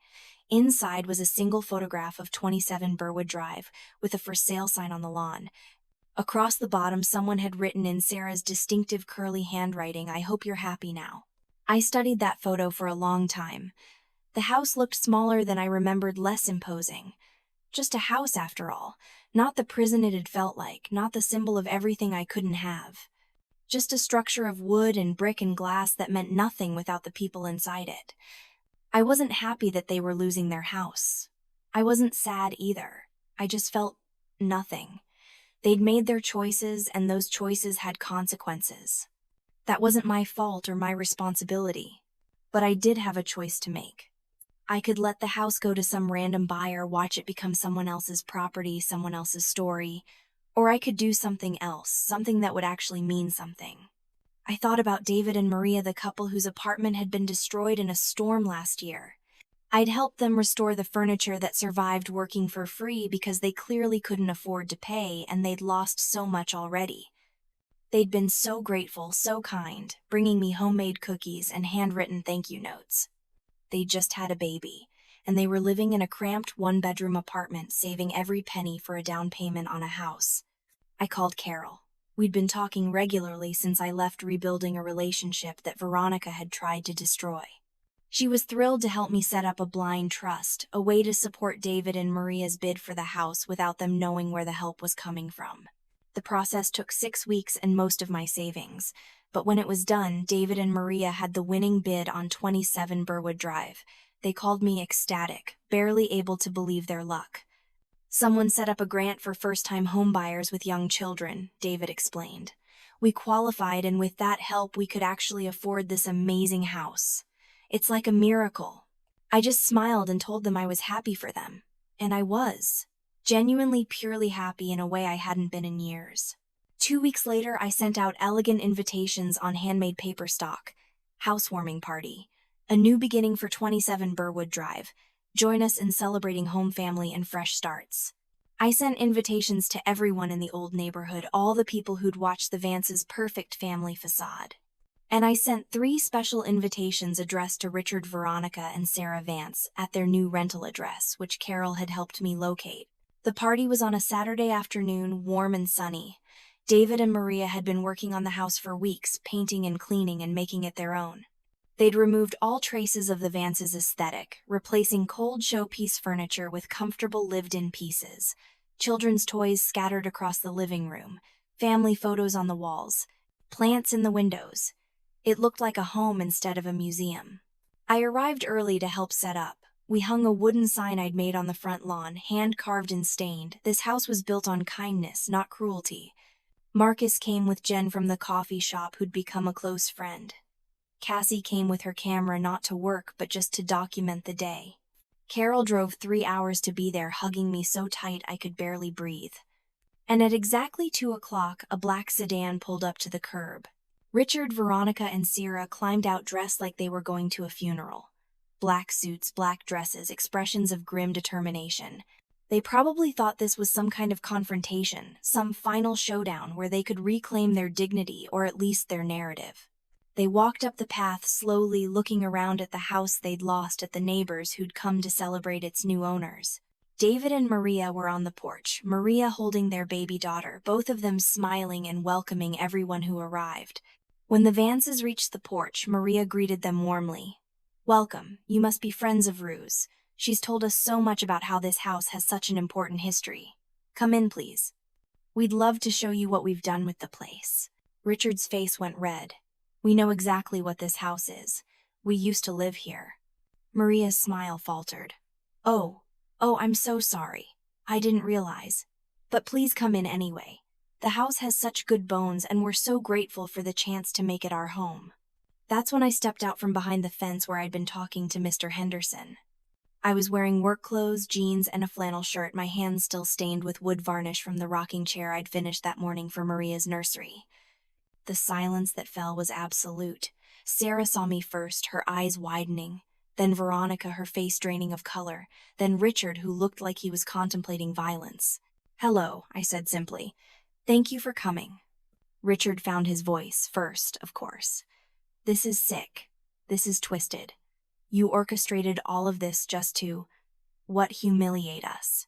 A: Inside was a single photograph of 27 Burwood Drive, with a for sale sign on the lawn. Across the bottom, someone had written in Sarah's distinctive curly handwriting, "I hope you're happy now." I studied that photo for a long time. The house looked smaller than I remembered, less imposing. Just a house after all, not the prison it had felt like, not the symbol of everything I couldn't have. Just a structure of wood and brick and glass that meant nothing without the people inside it. I wasn't happy that they were losing their house. I wasn't sad either. I just felt nothing. They'd made their choices, and those choices had consequences. That wasn't my fault or my responsibility. But I did have a choice to make. I could let the house go to some random buyer, watch it become someone else's property, someone else's story, or I could do something else, something that would actually mean something. I thought about David and Maria, the couple whose apartment had been destroyed in a storm last year. I'd helped them restore the furniture that survived, working for free because they clearly couldn't afford to pay, and they'd lost so much already. They'd been so grateful, so kind, bringing me homemade cookies and handwritten thank you notes. They just had a baby, and they were living in a cramped one-bedroom apartment, saving every penny for a down payment on a house. I called Carol. We'd been talking regularly since I left, rebuilding a relationship that Veronica had tried to destroy. She was thrilled to help me set up a blind trust, a way to support David and Maria's bid for the house without them knowing where the help was coming from. The process took 6 weeks and most of my savings. But when it was done, David and Maria had the winning bid on 27 Burwood Drive. They called me ecstatic, barely able to believe their luck. "Someone set up a grant for first-time homebuyers with young children," David explained. "We qualified, and with that help we could actually afford this amazing house. It's like a miracle." I just smiled and told them I was happy for them. And I was. Genuinely, purely happy in a way I hadn't been in years. 2 weeks later, I sent out elegant invitations on handmade paper stock. Housewarming party. A new beginning for 27 Burwood Drive. Join us in celebrating home family and fresh starts. I sent invitations to everyone in the old neighborhood, all the people who'd watched the Vances' perfect family facade. And I sent 3 special invitations addressed to Richard, Veronica, and Sarah Vance at their new rental address, which Carol had helped me locate. The party was on a Saturday afternoon, warm and sunny. David and Maria had been working on the house for weeks, painting and cleaning and making it their own. They'd removed all traces of the Vances' aesthetic, replacing cold showpiece furniture with comfortable lived-in pieces. Children's toys scattered across the living room, family photos on the walls, plants in the windows. It looked like a home instead of a museum. I arrived early to help set up. We hung a wooden sign I'd made on the front lawn, hand-carved and stained. This house was built on kindness, not cruelty. Marcus came with Jen from the coffee shop, who'd become a close friend. Cassie came with her camera, not to work, but just to document the day. Carol drove 3 hours to be there, hugging me so tight I could barely breathe. And at exactly 2 o'clock, a black sedan pulled up to the curb. Richard, Veronica, and Sarah climbed out dressed like they were going to a funeral. Black suits, black dresses, expressions of grim determination. They probably thought this was some kind of confrontation, some final showdown where they could reclaim their dignity or at least their narrative. They walked up the path slowly, looking around at the house they'd lost, at the neighbors who'd come to celebrate its new owners. David and Maria were on the porch, Maria holding their baby daughter, both of them smiling and welcoming everyone who arrived. When the Vances reached the porch, Maria greeted them warmly. "Welcome, you must be friends of Rue's. She's told us so much about how this house has such an important history. Come in, please. We'd love to show you what we've done with the place." Richard's face went red. "We know exactly what this house is. We used to live here." Maria's smile faltered. Oh, I'm so sorry. I didn't realize. But please come in anyway. The house has such good bones, and we're so grateful for the chance to make it our home." That's when I stepped out from behind the fence where I'd been talking to Mr. Henderson. I was wearing work clothes, jeans, and a flannel shirt, my hands still stained with wood varnish from the rocking chair I'd finished that morning for Maria's nursery. The silence that fell was absolute. Sarah saw me first, her eyes widening. Then Veronica, her face draining of color. Then Richard, who looked like he was contemplating violence. "Hello," I said simply. "Thank you for coming." Richard found his voice first, of course. "This is sick. This is twisted. You orchestrated all of this just to, humiliate us."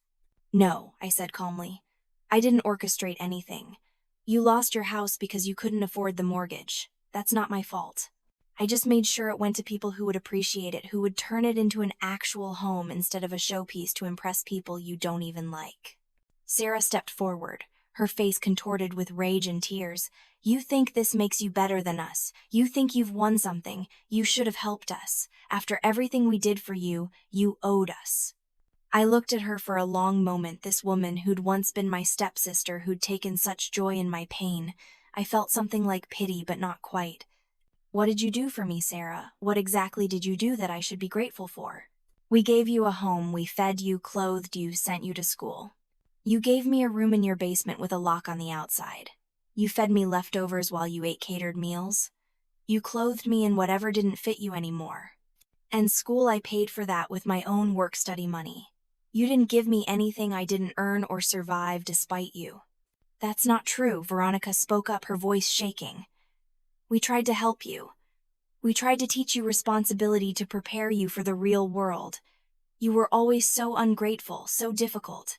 A: "No," I said calmly. "I didn't orchestrate anything. You lost your house because you couldn't afford the mortgage. That's not my fault. I just made sure it went to people who would appreciate it, who would turn it into an actual home instead of a showpiece to impress people you don't even like." Sarah stepped forward, her face contorted with rage and tears. "You think this makes you better than us. You think you've won something. You should have helped us. After everything we did for you, you owed us." I looked at her for a long moment, this woman who'd once been my stepsister, who'd taken such joy in my pain. I felt something like pity, but not quite. "What did you do for me, Sarah? What exactly did you do that I should be grateful for?" "We gave you a home. We fed you, clothed you, sent you to school. You gave me a room in your basement with a lock on the outside. You fed me leftovers while you ate catered meals. You clothed me in whatever didn't fit you anymore. And school, I paid for that with my own work-study money. You didn't give me anything I didn't earn or survive despite you." "That's not true," Veronica spoke up, her voice shaking. "We tried to help you. We tried to teach you responsibility, to prepare you for the real world. You were always so ungrateful, so difficult."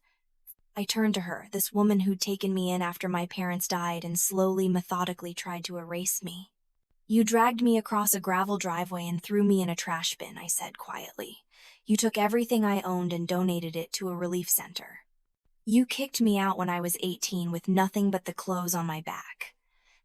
A: I turned to her, this woman who'd taken me in after my parents died and slowly, methodically tried to erase me. "You dragged me across a gravel driveway and threw me in a trash bin," I said quietly. "You took everything I owned and donated it to a relief center. You kicked me out when I was 18 with nothing but the clothes on my back.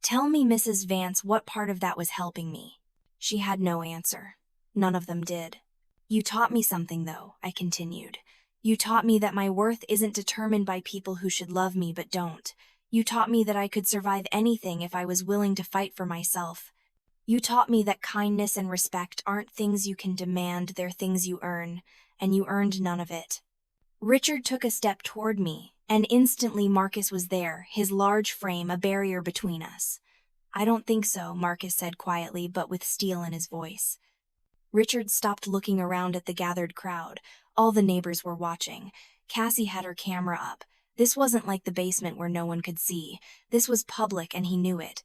A: Tell me, Mrs. Vance, what part of that was helping me?" She had no answer. None of them did. "You taught me something, though," I continued. "You taught me that my worth isn't determined by people who should love me but don't. You taught me that I could survive anything if I was willing to fight for myself. You taught me that kindness and respect aren't things you can demand, they're things you earn, and you earned none of it. Richard took a step toward me, and instantly Marcus was there, his large frame a barrier between us. I don't think so, Marcus said quietly, but with steel in his voice. Richard stopped looking around at the gathered crowd. All the neighbors were watching. Cassie had her camera up. This wasn't like the basement where no one could see. This was public, and he knew it.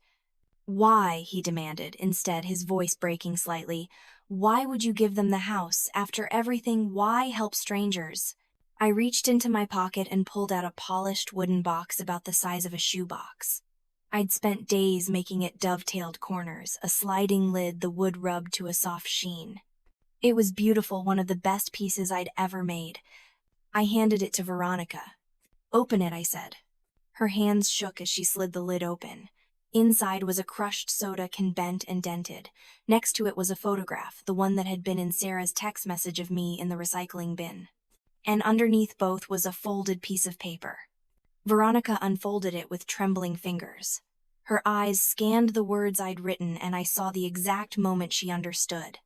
A: Why, he demanded, instead, his voice breaking slightly. Why would you give them the house? After everything, why help strangers? I reached into my pocket and pulled out a polished wooden box about the size of a shoebox. I'd spent days making it dovetailed corners, a sliding lid, the wood rubbed to a soft sheen. It was beautiful, one of the best pieces I'd ever made. I handed it to Veronica. Open it, I said. Her hands shook as she slid the lid open. Inside was a crushed soda can bent and dented. Next to it was a photograph, the one that had been in Sarah's text message of me in the recycling bin. And underneath both was a folded piece of paper. Veronica unfolded it with trembling fingers. Her eyes scanned the words I'd written, and I saw the exact moment she understood.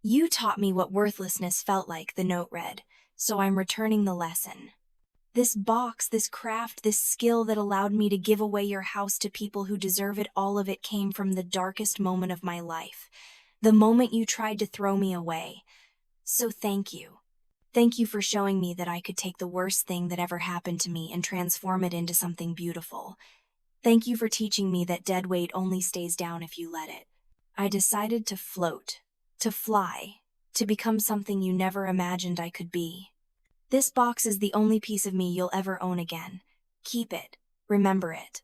A: You taught me what worthlessness felt like, the note read, so I'm returning the lesson. This box, this craft, this skill that allowed me to give away your house to people who deserve it, all of it came from the darkest moment of my life. The moment you tried to throw me away. So thank you. Thank you for showing me that I could take the worst thing that ever happened to me and transform it into something beautiful. Thank you for teaching me that dead weight only stays down if you let it. I decided to float, to fly, to become something you never imagined I could be. This box is the only piece of me you'll ever own again. Keep it. Remember it.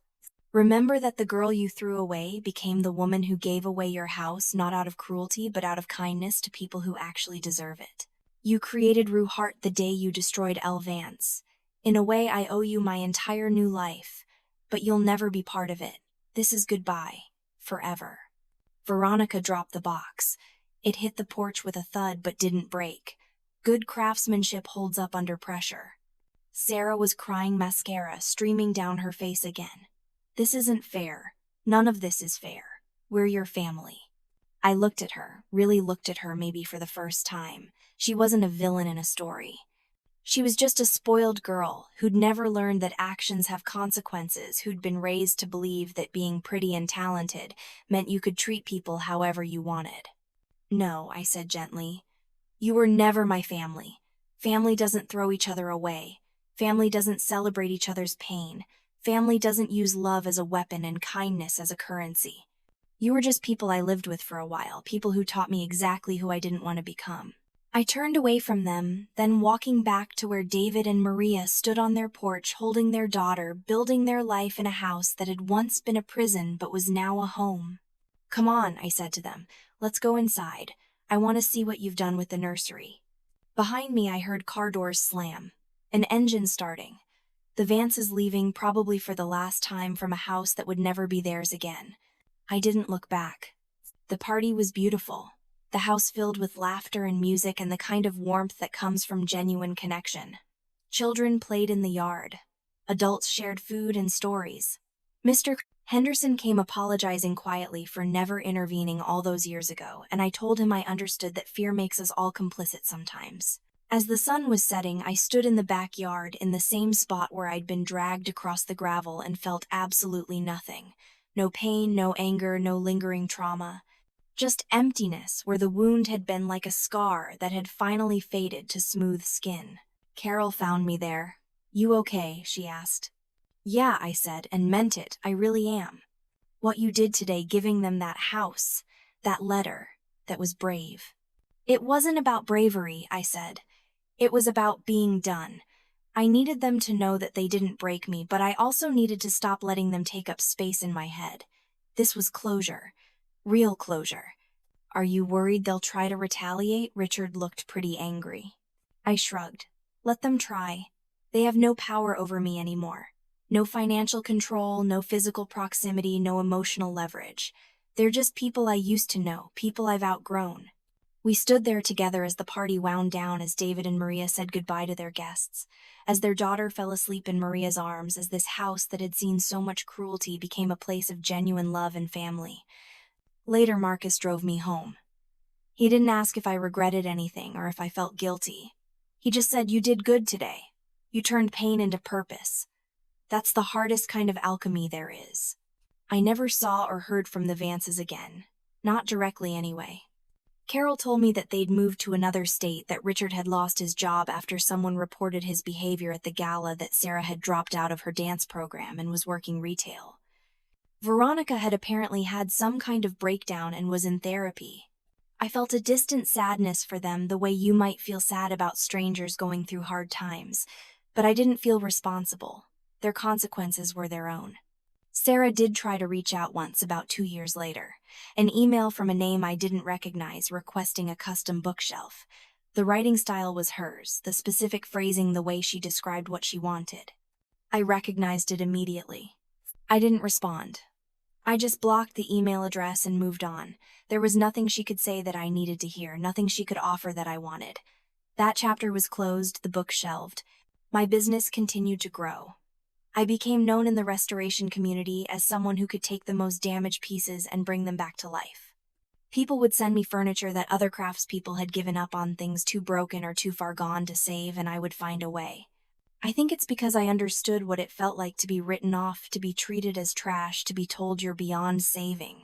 A: Remember that the girl you threw away became the woman who gave away your house, not out of cruelty, but out of kindness to people who actually deserve it. You created Rue Hart the day you destroyed Elle Vance. In a way, I owe you my entire new life, but you'll never be part of it. This is goodbye. Forever. Veronica dropped the box. It hit the porch with a thud but didn't break. Good craftsmanship holds up under pressure. Sarah was crying, mascara streaming down her face again. This isn't fair. None of this is fair. We're your family. I looked at her, really looked at her, maybe for the first time. She wasn't a villain in a story. She was just a spoiled girl who'd never learned that actions have consequences, who'd been raised to believe that being pretty and talented meant you could treat people however you wanted. No, I said gently. You were never my family. Family doesn't throw each other away. Family doesn't celebrate each other's pain. Family doesn't use love as a weapon and kindness as a currency. You were just people I lived with for a while, people who taught me exactly who I didn't want to become. I turned away from them, then walking back to where David and Maria stood on their porch holding their daughter, building their life in a house that had once been a prison but was now a home. Come on, I said to them. Let's go inside. I want to see what you've done with the nursery. Behind me, I heard car doors slam. An engine starting. The Vances leaving, probably for the last time, from a house that would never be theirs again. I didn't look back. The party was beautiful. The house filled with laughter and music and the kind of warmth that comes from genuine connection. Children played in the yard. Adults shared food and stories. Mr. Henderson came apologizing quietly for never intervening all those years ago, and I told him I understood that fear makes us all complicit sometimes. As the sun was setting, I stood in the backyard in the same spot where I'd been dragged across the gravel and felt absolutely nothing. No pain, no anger, no lingering trauma. Just emptiness where the wound had been like a scar that had finally faded to smooth skin. Carol found me there. You okay? She asked. Yeah, I said, and meant it. I really am. What you did today, giving them that house, that letter, that was brave. It wasn't about bravery, I said. It was about being done. I needed them to know that they didn't break me, but I also needed to stop letting them take up space in my head. This was closure. Real closure. Are you worried they'll try to retaliate? Richard looked pretty angry. I shrugged. Let them try. They have no power over me anymore. No financial control, no physical proximity, no emotional leverage. They're just people I used to know, people I've outgrown. We stood there together as the party wound down, as David and Maria said goodbye to their guests, as their daughter fell asleep in Maria's arms, as this house that had seen so much cruelty became a place of genuine love and family. Later, Marcus drove me home. He didn't ask if I regretted anything or if I felt guilty. He just said, "You did good today. You turned pain into purpose." That's the hardest kind of alchemy there is. I never saw or heard from the Vances again. Not directly, anyway. Carol told me that they'd moved to another state, that Richard had lost his job after someone reported his behavior at the gala, that Sarah had dropped out of her dance program and was working retail. Veronica had apparently had some kind of breakdown and was in therapy. I felt a distant sadness for them, the way you might feel sad about strangers going through hard times, but I didn't feel responsible. Their consequences were their own. Sarah did try to reach out once, about 2 years later. An email from a name I didn't recognize requesting a custom bookshelf. The writing style was hers, the specific phrasing, the way she described what she wanted. I recognized it immediately. I didn't respond. I just blocked the email address and moved on. There was nothing she could say that I needed to hear, nothing she could offer that I wanted. That chapter was closed, the book shelved. My business continued to grow. I became known in the restoration community as someone who could take the most damaged pieces and bring them back to life. People would send me furniture that other craftspeople had given up on, things too broken or too far gone to save, and I would find a way. I think it's because I understood what it felt like to be written off, to be treated as trash, to be told you're beyond saving.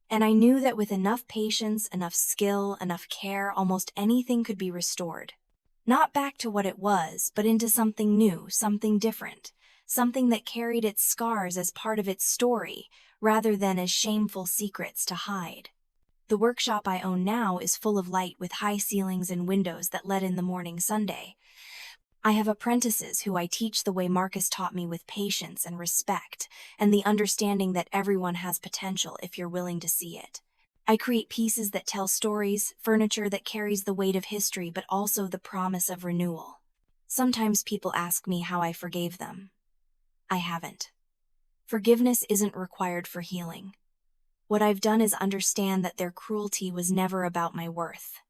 A: And I knew that with enough patience, enough skill, enough care, almost anything could be restored. Not back to what it was, but into something new, something different. Something that carried its scars as part of its story, rather than as shameful secrets to hide. The workshop I own now is full of light, with high ceilings and windows that let in the morning Sunday. I have apprentices who I teach the way Marcus taught me, with patience and respect, and the understanding that everyone has potential if you're willing to see it. I create pieces that tell stories, furniture that carries the weight of history but also the promise of renewal. Sometimes people ask me how I forgave them. I haven't. Forgiveness isn't required for healing. What I've done is understand that their cruelty was never about my worth.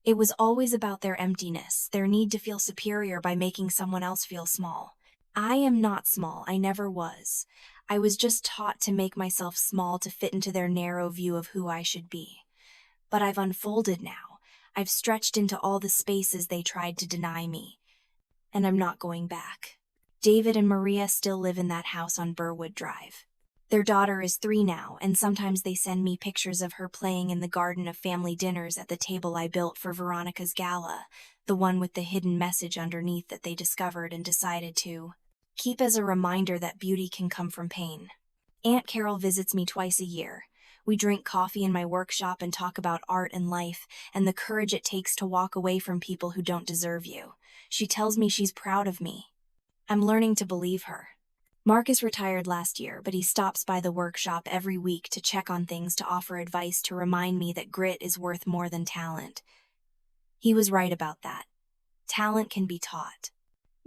A: It was always about their emptiness, their need to feel superior by making someone else feel small. I am not small, I never was. I was just taught to make myself small to fit into their narrow view of who I should be. But I've unfolded now. I've stretched into all the spaces they tried to deny me. And I'm not going back. David and Maria still live in that house on Burwood Drive. Their daughter is 3 now, and sometimes they send me pictures of her playing in the garden of family dinners at the table I built for Veronica's gala, the one with the hidden message underneath that they discovered and decided to keep as a reminder that beauty can come from pain. Aunt Carol visits me twice a year. We drink coffee in my workshop and talk about art and life, and the courage it takes to walk away from people who don't deserve you. She tells me she's proud of me. I'm learning to believe her. Marcus retired last year, but he stops by the workshop every week to check on things, to offer advice, to remind me that grit is worth more than talent. He was right about that. Talent can be taught.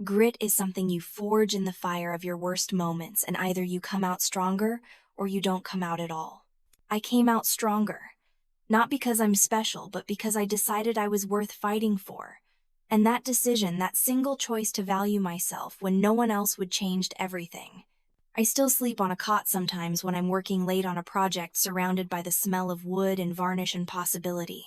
A: Grit is something you forge in the fire of your worst moments, and either you come out stronger or you don't come out at all. I came out stronger. Not because I'm special, but because I decided I was worth fighting for. And that decision, that single choice to value myself when no one else would, changed everything. I still sleep on a cot sometimes when I'm working late on a project, surrounded by the smell of wood and varnish and possibility.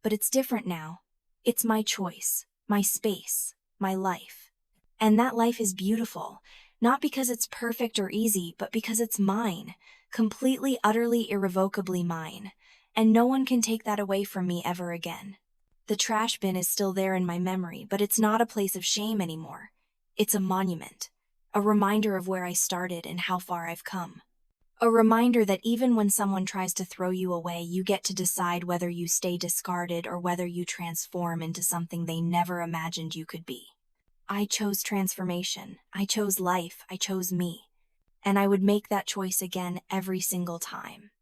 A: But it's different now. It's my choice, my space, my life. And that life is beautiful, not because it's perfect or easy, but because it's mine, completely, utterly, irrevocably mine. And no one can take that away from me ever again. The trash bin is still there in my memory, but it's not a place of shame anymore. It's a monument, a reminder of where I started and how far I've come. A reminder that even when someone tries to throw you away, you get to decide whether you stay discarded or whether you transform into something they never imagined you could be. I chose transformation. I chose life. I chose me. And I would make that choice again every single time.